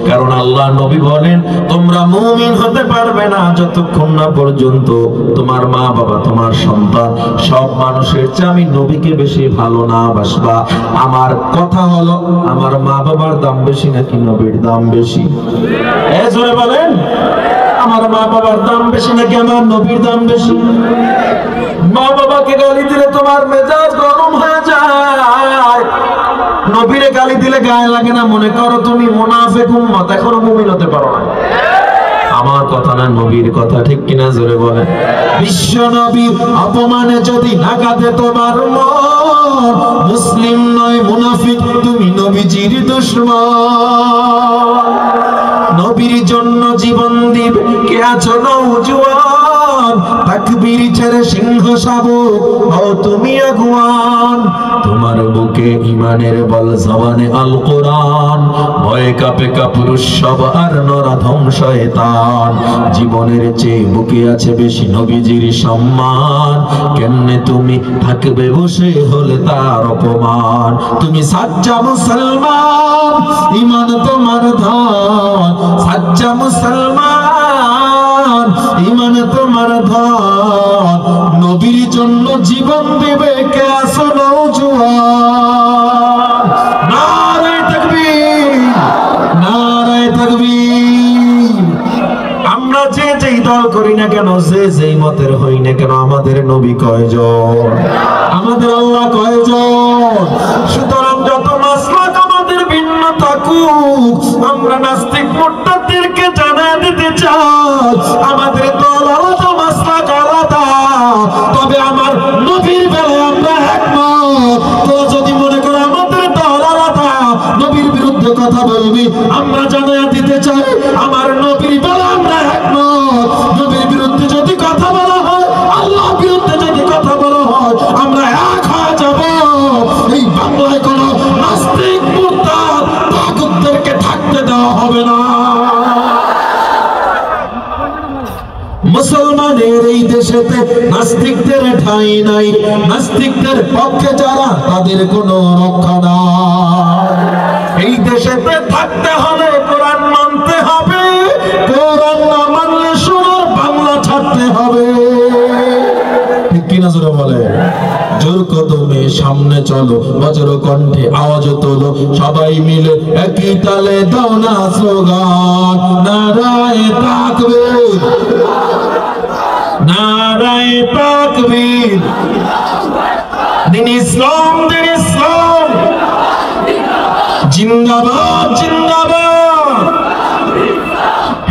কারণ আল্লাহ নবী বলেন, তোমরা মুমিন হতে পারবে না যতক্ষণ না পর্যন্ত তোমার মা বাবা, তোমার সন্তান, সব মানুষের চেয়ে আমি নবীকে বেশি ভালো না বাসবা। আমার কথা হলো, আমার মা বাবার দাম বেশি নাকি নবীর দাম বেশি? এই জোরে বলেন, আমার মা বাবার দাম বেশি নাকি আমার নবীর দাম বেশি? মা বাবাকে গালি দিলে তোমার মেজাজ গরম হয়ে যায়, নবীরে গালি দিলে গায়ে লাগে না। মনে করো তুমি মুনাফিক উম্মত, এখনো মুমিন হতে পারো না। আমার কথা না, নবীর কথা। ঠিক কিনা জোরে বলেন? বিশ্ব নবীর অপমানে যদি না কাঁদে তোমার মন, মুসলিম নয় মুনাফিক, তুমি নবীজির দুশমন। নবীর জন্য জীবন দিবে কে আছো নওজোয়ান, তাকবীর ছেড়ে সিংহ শাবক হও তুমি আগুয়ান। তোমার বুকে ঈমানের বল, জবানে আল কোরআন, ভয়ে কাঁপে কাপুরুষ সব আর নরাধম শয়তান। জীবনের চেয়ে বুকে আছে বেশি নবীজির সম্মান, কেমনে তুমি থাকবে বসে হলে তার অপমান। তুমি সাচ্চা মুসলমান, ঈমান তোমার ধন, সাচ্চা মুসলমান, ঈমান তোমার ধন। নবীর জন্য জীবন দেবে কে আছো নওজোয়ান। নারে তাকবীর, নারে তাকবীর। আমরা যে যেই দল করি না কেন, যে যেই মতের হই না কেন, আমাদের নবী কয়জন, আমাদের আল্লাহ কয়জন? সুতরাং যত মাসলাক আমাদের ভিন্ন থাকুক, আমরা নাস্তিক মুরতাদদেরকে জানিয়ে দিতে চাই আমাদের দল আলাদা, মাসলাক আলাদা, তবে আমার নবীর বেলায় আমরা একমত। তো যদি মনে করো আমাদের দল আলাদা, নবীর বিরুদ্ধে কথা বলবি, আমরা জানিয়ে দিতে চাই আমার নবীর বেলায় আমরা একমত। নবীর বিরুদ্ধে যদি কথা বলা হয়, আল্লাহ বিরুদ্ধে যদি কথা বলা হয়, আমরা এক হয়ে যাব। এই বাংলায় কোনো নাস্তিক মুরতাদ তাগুতদেরকে থাকতে দেওয়া হবে না। মুসলমানের এই দেশেতে নাস্তিকদের ঠাঁই নাই, নাস্তিকদের পক্ষে যারা তাদের কোনো রক্ষা নাই। এই দেশেতে থাকতে হলে কোরআন মানতে হবে, কোরআন না মানলে সোনার বাংলা ছাড়তে হবে। ঠিক কিনা জোরে বলে? জোর কদমে সামনে চলো, বজ্র কণ্ঠে আওয়াজ তোলো, সবাই মিলে একই তালে দাও না স্লোগান, নারায়ে তাকবীর, নারায়ে তাকবীর। দিন ইসলাম, দিন ইসলাম, জিন্দাবাদ, জিন্দাবাদ।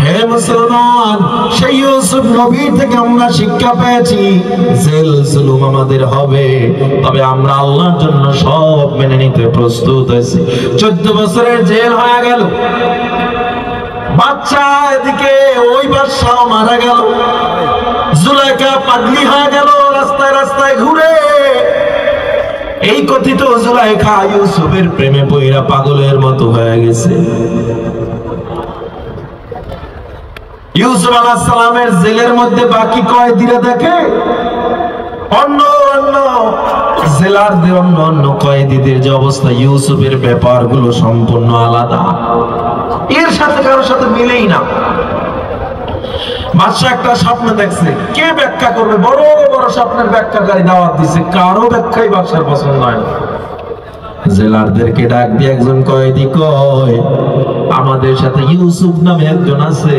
হে মুসলমান, সেই ইউসুফ নবী থেকে আমরা শিক্ষা পেয়েছি, জেল জুলুম আমাদের হবে, তবে আমরা আল্লাহর জন্য সব মেনে নিতে প্রস্তুত আছি। 14 বছরের জেল হয়ে গেল, বাচ্চা এদিকে, ওই বাদশা মারা গেল, জুলাইখা পাগলি হয়ে গেল, রাস্তায় রাস্তায় ঘুরে। এই কথিত জুলাইখা ইউসুফের প্রেমে পইরা পাগলের মতো হয়ে গেছে। ইউসুফ আলাইহিস সালামের জেলের মধ্যে বাকি কয়েদিরা দেখে অন্য অন্য জেলার অন্য অন্য কয়েদিদের যে অবস্থা, ইউসুফের ব্যাপারগুলো সম্পূর্ণ আলাদা, এর সাথে কারোর সাথে মিলেই না। বাদশা একটা স্বপ্ন দেখছে, কে ব্যাখ্যা করবে? বড় বড় স্বপ্নের ব্যাখ্যাকারী দাওয়াত দিছে, কারো ব্যাখ্যাই বাদশার পছন্দ হয় না। জেলারদেরকে ডাক দিয়ে একজন কয়েদি কয়, আমাদের সাথে ইউসুফ নামে একজন আছে,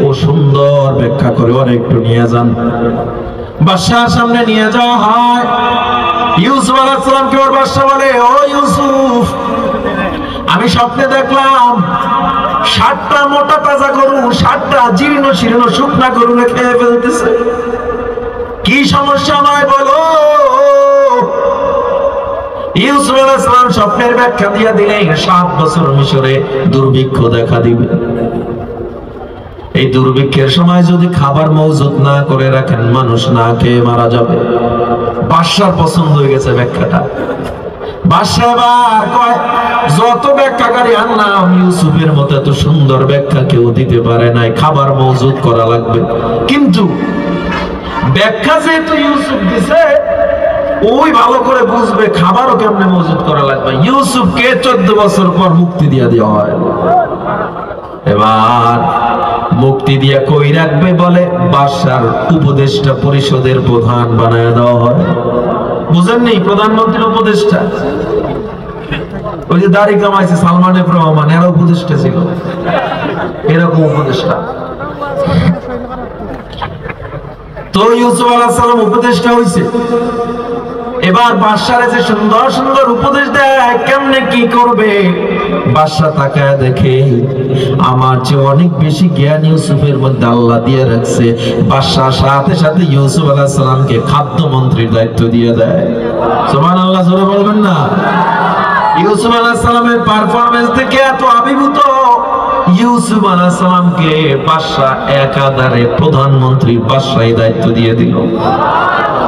ও সুন্দর ব্যাখ্যা করে, ওর একটু নিয়ে যান। বাদশার সামনে নিয়ে যাওয়া হয়। ইউসুফ আলাইহিস সালামকে ওর বাদশা বলে, ও ইউসুফ, আমি স্বপ্নে দেখলাম 60টা মোটা তাজা গরু 60টা জীর্ণ শীর্ণ শুকনা গরু খেয়ে ফেলতেছে। কি সমস্যা নয় বলো? ইউসুফ আলাইহিস সালাম স্বপ্নের ব্যাখ্যা দিয়ে দিলেন, 7 বছর মিশরে দুর্ভিক্ষ দেখা দিবে। এই দুর্ভিক্ষের সময় যদি খাবার মজুদ না করে রাখেন, মানুষ না খেয়ে মারা যাবে। বাদশার পছন্দ হয়ে গেছে ব্যাখ্যাটা। বাদশা এবার কয়, যত ব্যাখ্যাকারী আনলাম, ইউসুফের মতো এত সুন্দর ব্যাখ্যা কেউ দিতে পারে নাই, খাবার মজুদ করা লাগবে। কিন্তু ব্যাখ্যা যেহেতু ইউসুফ দিছে, ওই ভালো করে বুঝবে খাবারও কেমনে মজুদ করা লাগবে। ইউসুফকে 14 বছর পর মুক্তি দিয়ে দেওয়া হয়। এবার মুক্তি দিয়া কই রাখবে বলে, বাদশার উপদেষ্টা পরিষদের প্রধান বানায় দেওয়া হয়। বুঝেননি? প্রধানমন্ত্রীর উপদেষ্টা, ওই যে দাড়ি কামাইছে সালমান এফ রহমান, এরা উপদেষ্টা ছিল, এরকম উপদেষ্টা। তো ইউসুফ আলাইহিস সালাম উপদেষ্টা হইছে। এবার বাদশারে যে সুন্দর সুন্দর উপদেশ দেয়, কেমনে কি করবে। বাদশা তাকায় দেখে, আমার চেয়ে অনেক বেশি জ্ঞান ইউসুফের মধ্যে আল্লাহ দিয়ে রাখছে। বাদশা সাথে সাথে ইউসুফ আলাইহিস সালামকে খাদ্য মন্ত্রীর দায়িত্ব দিয়ে দেয়। সুবহানাল্লাহ, জোরে বলবেন না? ইউসুফ আলাইহিস সালামের পারফরম্যান্স দেখে এত আবির্ভূত, ইউসুফ আলাইহিস সালামকে বাদশা একাধারে প্রধানমন্ত্রীর বাদশাহী দায়িত্ব দিয়ে দিল।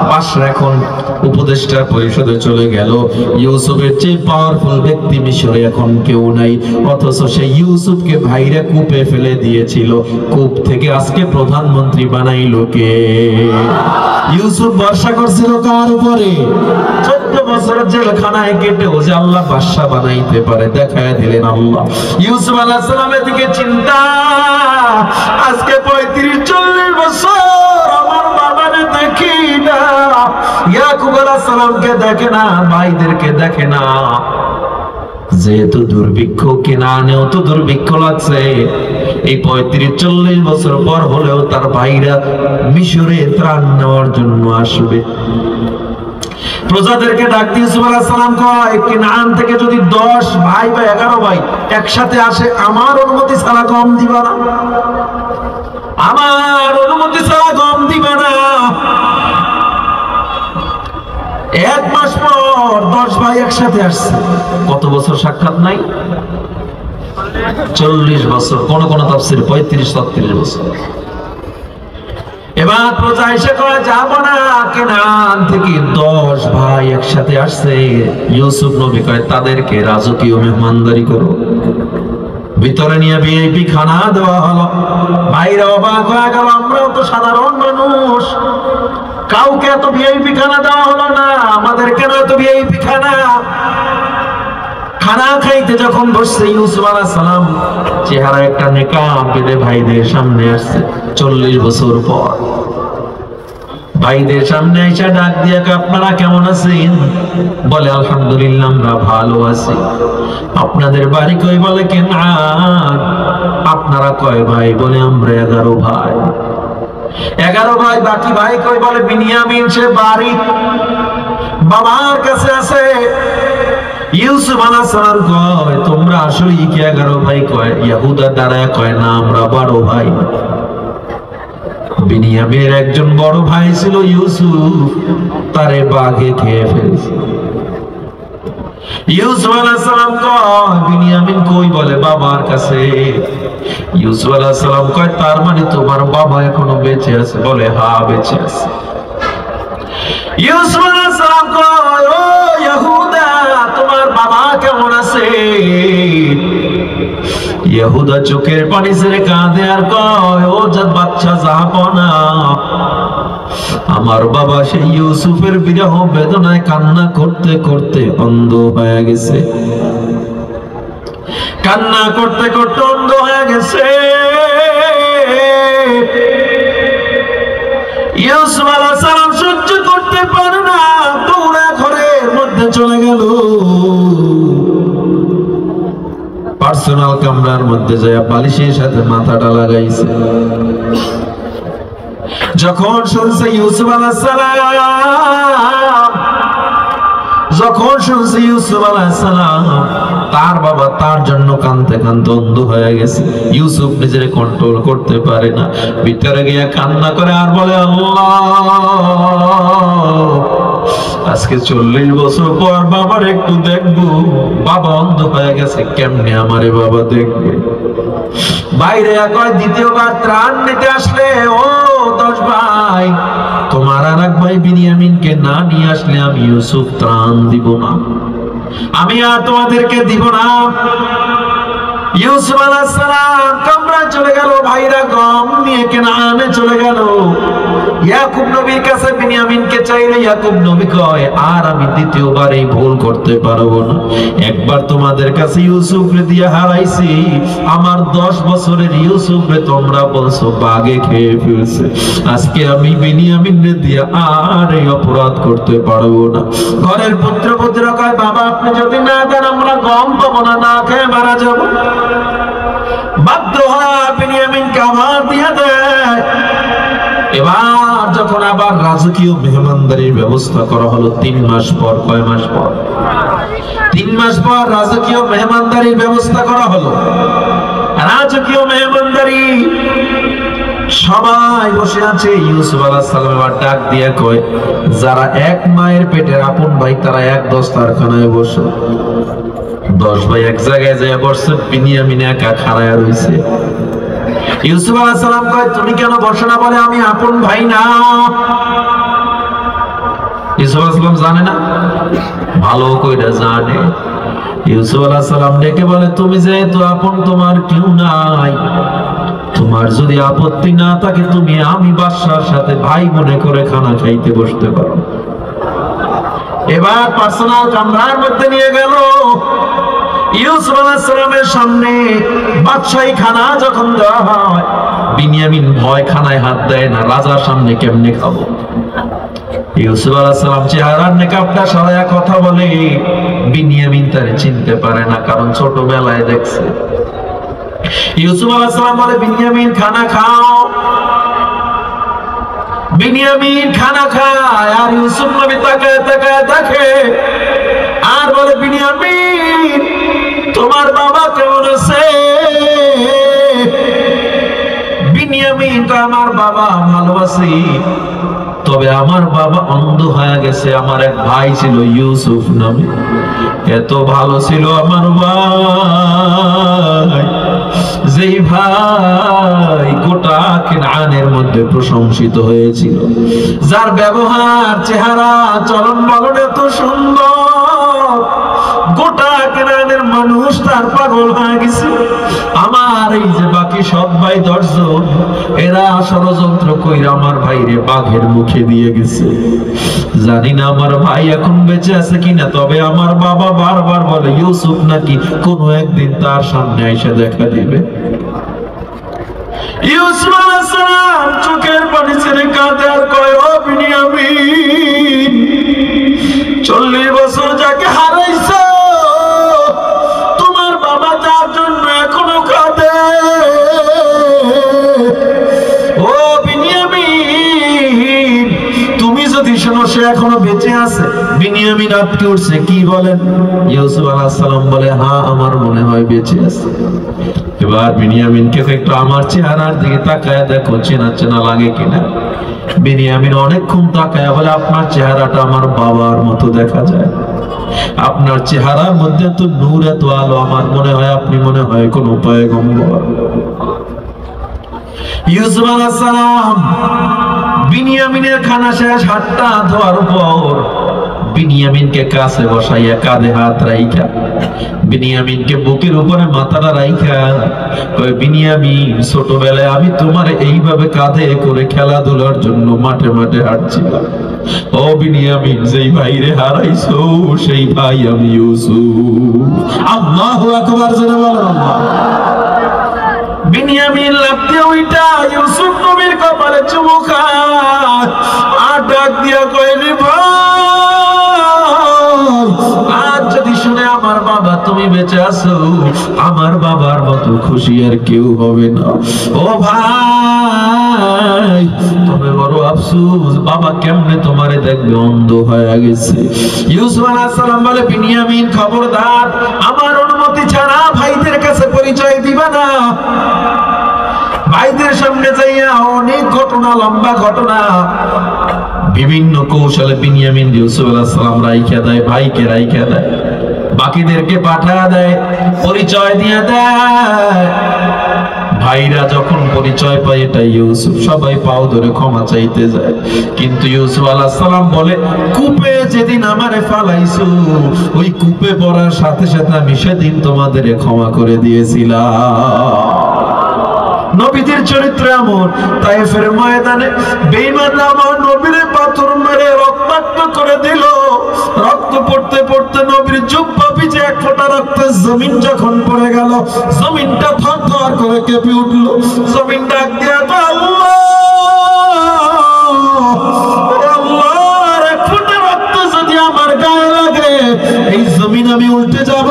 বাদশা এখন উপদেষ্টা পরিষদে চলে গেল। ইউসুফের চেয়ে পাওয়ারফুল ব্যক্তি মিশরে এখন কেউ নাই, অথচ সে ইউসুফকে ভাইরা কূপে ফেলে দিয়েছিল। কূপ থেকে আজকে প্রধানমন্ত্রী বানাইলো কে? ইউসুফ ভরসা করছিল কার উপরে? 14 বছরের জেলখানায় কেটেও যে আল্লাহ বাদশা বানাইতে পারে দেখায় দিলেন আল্লাহ। ইউসুফ আলাইহিস সালামের দিকে চিন্তা, আজকে 35-40 বছর আমার বাবারে দেখি না, ইয়াকুব আলাইহিস সালামকে দেখে না, ভাইদেরকে দেখে না। যেহেতু দুর্ভিক্ষ, কেনানেও তো দুর্ভিক্ষ লাগছে, এই 35-40 বছর পর হলেও তার ভাইরা মিশরে ত্রাণ নেওয়ার জন্য আসবে। প্রজাদেরকে ডাক দিয়ে ইউসুফ আলাইহিস সালাম কয়, কেনান থেকে যদি 10 ভাই বা 11 ভাই একসাথে আসে, আমার অনুমতি ছাড়া কম দিবা না, আমার অনুমতি ছাড়া কম দিবা না। 1 মাস পর 10 ভাই একসাথে আসছে। কত বছর সাক্ষাৎ নাই? 40 বছর, কোন কোন তাফসীর 35-36 বছর। এবার প্রজা এসে কয়, যাব না, কেনান থেকে 10 ভাই একসাথে আসছে। ইউসুফ নবী কয়, তাদেরকে রাজকীয় মেহমানদারি করো। ভিতরে নিয়ে ভিআইপি খানা দেওয়া হলো। ভাইরা অবাক হয়ে গেল, আমরাও তো সাধারণ মানুষ, কাউকে এত ভিআইপি খানা দেওয়া হলো না, আমাদের কেন এত ভিআইপি খানা? খানা খাইতে যখন বসছে, ইউসুফ আলাইহিস সালাম চেহারা একটা নেকাব বেঁধে ভাইদের সামনে আসছে 40 বছর পর। ভাইদের সামনে এসে ডাক দিয়ে, আপনারা কেমন আছেন? বলে, আলহামদুলিল্লাহ, আমরা ভালো আছি। আপনাদের বাড়ি কই? বলে, কেনান। আপনারা কয় ভাই? বলে, আমরা 11 ভাই। 11 ভাই, বাকি ভাই কই? বলে, বিনিয়ামিন সে বাড়ি বাবার কাছে আছে। ইউসুফ আলাইহিস সালাম কয়, তোমরা আসলে কি 11 ভাই? কয়, ইহুদা দাঁড়ায় কয়, না, আমরা 12 ভাই। বিনিয়ামিনের একজন বড় ভাই ছিল ইউসুফ, তারে বাঘে খেয়ে ফেলেছে। ইউসুফ আলাইহিস সালাম কয়, বিনিয়ামিন কই? বলে, বাবার কাছে। ইউসুফ আলাইহিস সালাম কয়, তার মানে তোমার বাবা এখনো বেঁচে আছে? বলে, হ্যাঁ, বেঁচে আছে। ইউসুফ আলাইহিস সালাম কয়, ও ইহুদা, তোমার বাবা কেমন আছে? ইহুদা চোখের পানি ছেড়ে কাঁদে আর কয়, ও বাচ্চা জাহাপনা, আমার বাবা সেই ইউসুফের বিরহ বেদনায় কান্না করতে করতে অন্ধ হয়ে গেছে, কান্না করতে করতে অন্ধ হয়ে গেছে। ইউসুফ আলাইহিস সালাম সহ্য করতে পারে না, দৌড়ে ঘরের মধ্যে চলে গেল। পার্সোনাল কামরার মধ্যে যায় বালিশের সাথে মাথাটা লাগাইছে। যখন শুনছে ইউসুফ আলাইহিস সালাম, যখন শুনছে ইউসুফ আলাইহিস সালাম তার বাবা তার জন্য কাঁদতে কাঁদতে অন্ধ হয়ে গেছে, ইউসুফ নিজের কন্ট্রোল করতে পারে না, ভিতরে গিয়ে কান্না করে আর বলে, আল্লাহ আজকে 40 বছর পর বাবার একটু দেখবো, বাবা অন্ধ হয়ে গেছে, কেমনে আমারে বাবা দেখবে। বাইরে কয় দ্বিতীয়বার ত্রাণ নিতে আসলে, ও 10 ভাই, তোমার আর এক ভাই বিনিয়ামিনকে না নিয়ে আসলে আমি ইউসুফ ত্রাণ দিব না, আমি আর তোমাদেরকে দিব না। ইউসুফ আলাইহিস সালাম কামরায় চলে গেল, ভাইরা গম নিয়ে কেনানে চলে গেল। ইয়াকুব নবীর কাছে বিনিয়ামিনকে চাইলে ইয়াকুব নবী কয়, আর আমি দ্বিতীয়বার এই ভুল করতে পারবো না, একবার তোমাদের কাছে ইউসুফরে দিয়ে হারাইছি, আমার 10 বছরের ইউসুফরে তোমরা বলছো বাগে খেয়ে ফেলছে, আজকে আমি বিনিয়ামিনরে দিয়ে আর এই অপরাধ করতে পারবো না। ঘরের পুত্ররা কয়, বাবা আপনি যদি না দেন আমরা গম পাবো না, না খেয়ে মারা যাবো। বাধ্য হয়ে বিনিয়ামিনকে আবার দিয়ে দেয়। এবার যখন আবার রাজকীয় মেহমানদারির ব্যবস্থা করা হলো 3 মাস পর, কয় মাস পর? 3 মাস পর রাজকীয় মেহমানদারির ব্যবস্থা করা হলো। রাজকীয় মেহমানদারি, সবাই বসে আছে। ইউসুফ আলাইহিস সালাম আবার ডাক দিয়ে কয়, যারা এক মায়ের পেটের আপন ভাই তারা এক দস্তারখানায় বসে। 10 ভাই এক জায়গায় যায় বসছে, বিনিয়ামিন একা খাড়ায় রইছে। ইউসুফ আলাইহিস সালাম কয়, তুমি কেন বসো না? বলে, আমি আপন ভাই না। ইউসুফ আলাইহিস সালাম জানে না, ভালো কইরা জানে। ইউসুফ আলাইহিস সালাম ডেকে বলে, তুমি যেহেতু আপন, তোমার কেউ নাই, তোমার যদি আপত্তি না থাকে তুমি আমি বাদশার সাথে ভাই মনে করে খানা খাইতে বসতে পারো। এবার পার্সোনাল কামরার মধ্যে নিয়ে গেল। ইউসুফ আলাইহিস সালামের সামনে বাদশাহী খানা যখন দেওয়া হয়, বিনিয়ামিন ভয় খানায় হাত দেয় না, রাজার সামনে কেমনে খাবো। ইউসুফ আলাইহিস সালাম চেহারার নেকাবটা সরায়া কথা বলে, বিনিয়ামিন তারে চিনতে পারে না, কারণ ছোটবেলায় দেখছে। ইউসুফ আলাইহিস সালাম বলে, বিনিয়ামিন খানা খাও। বিনিয়ামিন খানা খায়, আর ইউসুফ নবী তাকায় তাকায় দেখে, আর বলে, বিনিয়ামিন তোমার বাবা কেমন আছে? বিনিয়ামিন তো, আমার বাবা ভালো আছে, তবে আমার বাবা অন্ধ হয়ে গেছে, আমার এক ভাই ছিল ইউসুফ নামে, এত ভালো ছিল আমার ভাই, যেই ভাই গোটা কেনানের মধ্যে প্রশংসিত হয়েছিল, যার ব্যবহার চেহারা চলন বলন এত সুন্দর, গোটা কেনানের মানুষ তার পাগল হয়ে গেছে। আমার এই যে বাকি সব ভাই 10 জন, এরা ষড়যন্ত্র কইরা আমার ভাইরে বাঘের মুখে দিয়ে গেছে। জানি না আমার ভাই এখন বেঁচে আছে কিনা, তবে আমার বাবা বারবার বলে ইউসুফ নাকি কোনো একদিন তার সামনে এসে দেখা দিবে। ইউসুফ আলাইহিস সালাম চোখের পানি ছেড়ে কাঁদে আর কয়, ও বিনিয়ামিন, 40 বছর যাকে হারাইছো, তোমার বাবা তার জন্য এখনো কাঁদে। ও বিনিয়ামিন, তুমি যদি শোনো সে এখনো বেঁচে আছে। বিনিয়ামিন আটকে উঠছে, কি বলেন? ইউসুফ আলাইহিস সালাম বলে, হ্যাঁ আমার মনে হয় বেঁচে আছে। এবার বিনিয়ামিনকে একটু আমার চেহারার দিকে তাকায় দেখো, চেনা চেনা লাগে কিনা। বিনিয়ামিন অনেকক্ষণ তাকায় বলে, আপনার চেহারাটা আমার বাবার মতো দেখা যায়, আপনার চেহারার মধ্যে তো নূর, এত আলো, আমার মনে হয় আপনি মনে হয় কোন পয়গম্বর। ইউসুফ আলাইহিস সালাম বিনিয়ামিনের খানা শেষ, হাতটা ধোয়ার পর বিনিয়ামিনকে কাছে বসাইয়া কাঁধে হাত রাইখা, বিনিয়ামিনকে বুকের উপরে মাথাটা রাইখা কয়, বিনিয়ামিন ছোটবেলায় আমি তোমার এইভাবে কাঁধে করে খেলাধুলার জন্য মাঠে মাঠে হাঁটছিলাম। ও বিনিয়ামিন, যেই ভাইরে হারাইছো সেই ভাই আমি ইউসুফ। আল্লাহু আকবার, জোরে বলেন আল্লাহ। বিনিয়ামিন লাফ দিয়ে উঠা ইউসুফ নবীর কপালে চুমু খায়। দিয়া কইলি আজ যদি শুনে আমার বাবা তুমি বেঁচে আছো, আমার বাবার মতো খুশি আর কেউ হবে না। ও ভাই তবে বড় আফসোস, বাবা কেমনে তোমারে দেখবে, অন্ধ হয়ে গেছে। ইউসুফ আলাইহিস সালাম বলে বিনিয়ামিন খবরদার, আমার অনুমতি ছাড়া ভাইদের কাছে পরিচয় দিবা না। ভাইদের সামনে যাইয়া অনেক ঘটনা, লম্বা ঘটনা, বিভিন্ন কৌশলে বিনিয়ামিন ইউসুফ আলাইহিস সালাম রাইখা দেয়, ভাইকে রাইখা দেয়, বাকিদেরকে পাঠায় দেয়, পরিচয় দিয়ে দেয়। ভাইরা যখন পরিচয় পায় এটা ইউসুফ, সবাই পাও ধরে ক্ষমা চাইতে যায়। কিন্তু ইউসুফ আলাইহিস সালাম বলে কূপে যেদিন আমারে ফালাইছো, ওই কূপে পড়ার সাথে সাথে আমি সেদিন তোমাদের ক্ষমা করে দিয়েছিলাম। নবীদের চরিত্র এমন, তায়েফের ময়দানে বেঈমানরা আমার নবীরে পাথর মেরে রক্তাক্ত করে দিল। রক্ত পড়তে পড়তে নবীর জুব্বা ভিজে এক ফোঁটা রক্তের জমিন যখন পড়ে গেল, জমিনটা থরথর করে কেঁপে উঠল। জমিন ডাক দিয়া আল্লাহ, আল্লাহ, এক ফোঁটা রক্ত যদি আমার গায়ে লাগে এই জমিন আমি উল্টে যাব।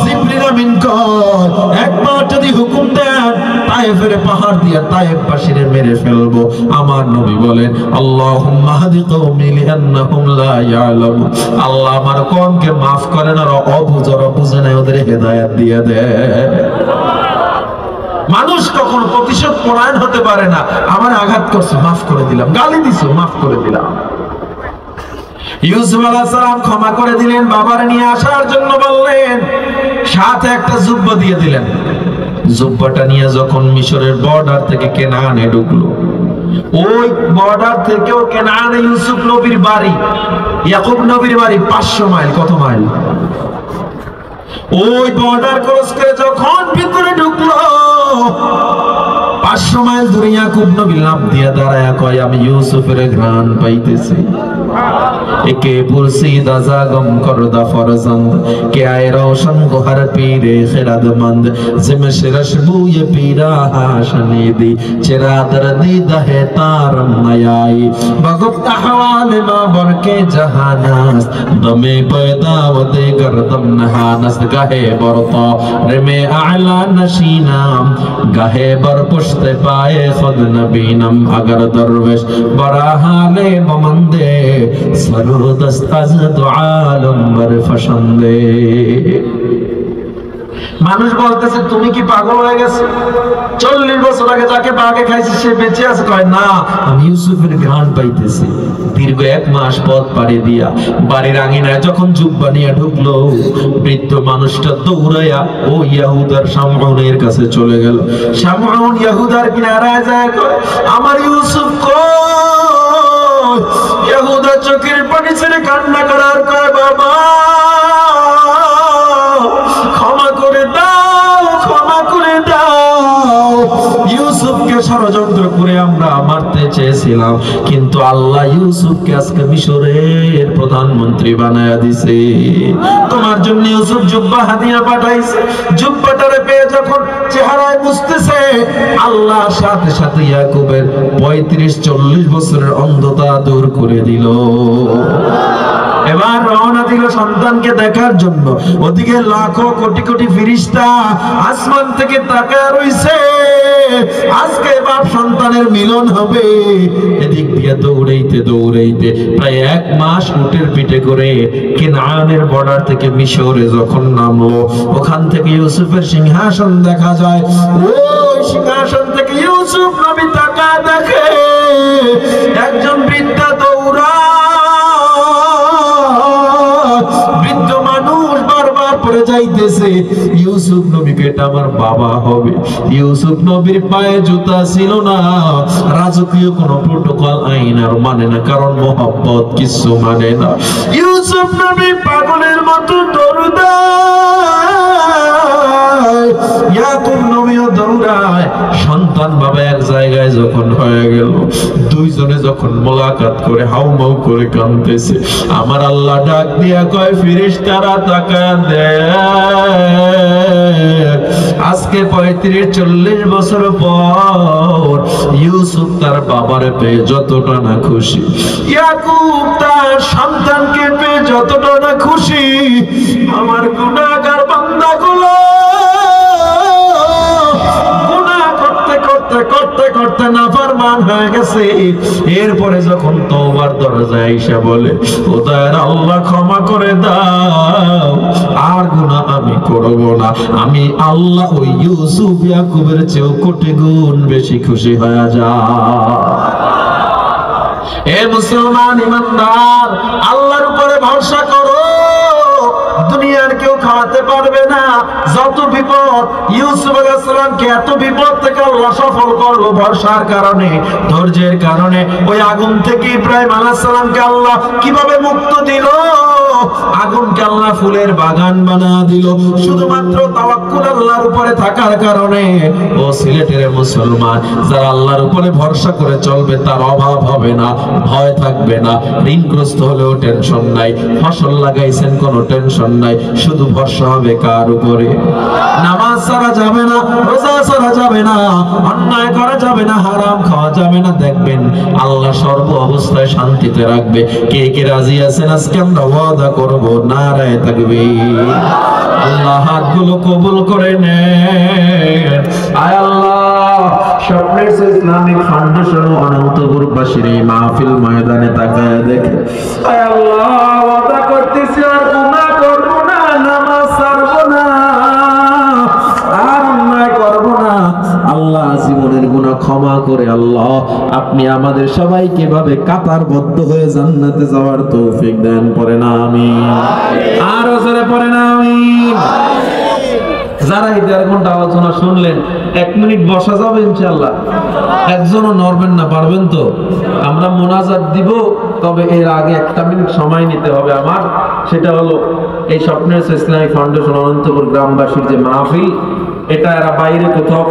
জিবরিল আমিন কয় একবার যদি হুকুম দেন তায়েফের পাহাড় দিয়া তায়েফবাসীরে মেরে ফেলবো। আমার নবী বলেন আল্লাহুম্মা হাদি কওমি লিআন্নাহুম লা ইয়ালামুন, আল্লাহ আমার কওমকে maaf করেন, আর অবুঝরা বুঝে না ওদের হেদায়েত দিয়ে দেন। মানুষ কখনো প্রতিশোধ পরায়ণ হতে পারে না। আমার আঘাত করছে maaf করে দিলাম, গালি দিছো maaf করে দিলাম। ইউসুফ আলাইহিস সালাম ক্ষমা করে দিলেন, বাবার নিয়ে আসার জন্য বললেন, সাথে একটা জুব্বা দিয়ে দিলেন। জুব্বাটা নিয়ে যখন মিশরের বর্ডার থেকে কেনানে ঢুকলো, ওই বর্ডার থেকেও কেনানে ইউসুফ নবীর বাড়ি, ইয়াকুব নবীর বাড়ি 500 মাইল। কত মাইল? ওই বর্ডার ক্রস করে যখন ভিতরে ঢুকলো, 500 মাইল দূরে ইয়াকুব নবী লাফ দিয়ে দাঁড়ায়া কয় আমি ইউসুফের ঘ্রাণ পাইতেছি। একে পুরসিদা জাগম করদা ফরজন্দ কে আয় রোশন গোহর পীরে খিরাদমন্দ জিমে শিরশ বুয়ে পীরা হাশনিদি চেরা দর্দি দহে তারম নয়াই বগুপ্ত হওয়াল মা বরকে জাহানাস দমে পয়দাওতে গরদম নহানস গাহে বরতা রেমে আলা নশীনাম গাহে বর পুশতে পায়ে খুদ নবীনম अगर दरवेश बड़ा हाले बमंदे সরদস্তাজ দুআলম্বর ফসন্দে। মানুষ বলতেছে তুমি কি পাগল হয়ে গেছো? 40 বছর আগে যাকে বাগে খাইছি সে বেঁচে আছে। কয় না, আমি ইউসুফের ঘ্রাণ পাইতেছি। দীর্ঘ 1 মাস পথ পাড়ি দিয়া বাড়ির আঙিনায় যখন জুব্বা নিয়ে ঢুকলো, বৃদ্ধ মানুষটা দৌড়াইয়া ও ইয়াহুদার শামউনের কাছে চলে গেল। শামউন ইয়াহুদার কিনারায় যায় কয় আমার ইউসুফ কই? ইয়াহুদা চোখের পানি ছেড়ে কান্না করার কয় বাবা ক্ষমা করে দাও, ক্ষমা করে দাও। ইউসুফকে ষড়যন্ত্র করে আমরা মারতে চেয়েছিলাম, কিন্তু আল্লাহ ইউসুফকে আজকে মিশরের প্রধানমন্ত্রী বানায়া দিছে। তোমার জন্য ইউসুফ জুব্বা হাদিয়া পাঠাইছে। জুব্বাটারে পেয়ে যখন চেহারায় বুঝতেছে, আল্লাহ সাথে সাথে ইয়াকুবের 35-40 বছরের অন্ধতা দূর করে দিল। এবার রওনা দিল সন্তানকে দেখার জন্য। ওদিকে লাখো কোটি কোটি ফেরেশতা আসমান থেকে তাকায় রইছে, আজকে বাপ সন্তানের মিলন হবে। এদিক দিয়ে দৌড়াইতে দৌড়াইতে প্রায় 1 মাস উটের পিঠে করে কেনানের বর্ডার থেকে মিশরে যখন নামলো, ওখান থেকে ইউসুফের সিংহাসন দেখা যায়। ওই সিংহাসন থেকে ইউসুফ নবী তাকায় দেখে একজন বৃদ্ধা দৌড়া, বৃদ্ধ মানুষ বারবার পড়ে যাইতেছে। ইউসুফ নবীকে এটা আমার বাবা হবে। ইউসুফ নবীর পায়ে জুতা ছিল না, রাজকীয় কোন প্রোটোকল আইন আর মানে না, কারণ মোহাব্বত কিছু মানে না। ইউসুফ নবী পাগলের মতো দৌড়ায়, ইয়াকুব নবীও দৌড়ায়। সন্তান বাবা এক জায়গায় যখন হয়ে গেল, দুইজনে যখন মোলাকাত করে হাউমাউ করে কাঁদতেছে, আমার আল্লাহ ডাক দিয়া কয় ফেরেশতারা তাকায় দেখ আজকে 35-40 বছর পর ইউসুফ তার বাবারে পেয়ে যতটা না খুশি, ইয়াকুব তার সন্তানকে পেয়ে যতটা না খুশি, আমার গুনাহগার বান্দাগুলো করতে নাফরমান হয়ে গেছে। এরপরে যখন তওবার দরজায় এসে বলে, খোদার আল্লাহ ক্ষমা করে দাও, আর গুনাহ আমি করব না, আমি আল্লাহ ওই ইউসুফ ইয়াকুবের চেয়েও কোটি গুণ বেশি খুশি হয়ে যায়। এ মুসলমান ইমানদার, আল্লাহর উপরে ভরসা করো, দুনিয়ার কেউ খাওয়াতে পারবে না। যত বিপদ, ইউসুফ আলাইহিস সালামকে এত বিপদ থেকে আল্লাহ সফল করলো ভরসার কারণে, ধৈর্যের কারণে। ওই আগুন থেকে ইব্রাহিম আলাইহিস সালামকে আল্লাহ কিভাবে মুক্ত দিল, আগুনকে আল্লাহ ফুলের বাগান বানা দিল, শুধুমাত্র তাওয়াক্কুল আল্লাহর উপরে থাকার কারণে। ও সিলেটের মুসলমান, যারা আল্লাহর উপরে ভরসা করে চলবে তার অভাব হবে না, ভয় থাকবে না, ঋণগ্রস্ত হলেও টেনশন নাই, ফসল লাগাইছেন কোনো টেনশন নাই, শুধু ভরসা হবে কার উপরে? নামাজ ছাড়া যাবে না, রোজা ছাড়া যাবে না, অন্যায় করা যাবে না, হারাম খাওয়া যাবে না। দেখবেন আল্লাহ সর্ব অবস্থায় শান্তিতে রাখবে। কে কে রাজি আছেন? আজকে আমরা ওয়াদা করব, নারায়ে তাকবীর। আল্লাহ হাতগুলো কবুল করে নেন। আয় আল্লাহ, স্বপ্নের ইসলামিক ফাউন্ডেশন ও অনন্তপুরবাসীর এই মাহফিল ময়দানে তাকায় দেখে, আয় আল্লাহ, ওয়াদা করতেছি আর গুনাহ করব না, নামাজ ছাড়ব না, আর অন্যায় করব না। আল্লাহ জীবনের গুনাহ ক্ষমা করে আল্লাহ আপনি আমাদের সবাইকে ভাবে কাতারবদ্ধ হয়ে জান্নাতে যাওয়ার তৌফিক দেন। পড়েন আমিন। আর জোরে পড়েন আমিন। যারা এই 1.5 ঘন্টা আলোচনা শুনলেন, 1 মিনিট বসা যাবে ইনশাআল্লাহ? একজনও নড়বেন না, পারবেন তো? আমরা মোনাজাত দিব, তবে এর আগে 1 মিনিট সময় নিতে হবে আমার। সেটা হলো এই স্বপ্নের ইসলামিক ফাউন্ডেশন অনন্তপুর গ্রামবাসীর যে মাহফিল, এটা এরা বাইরে কোথাও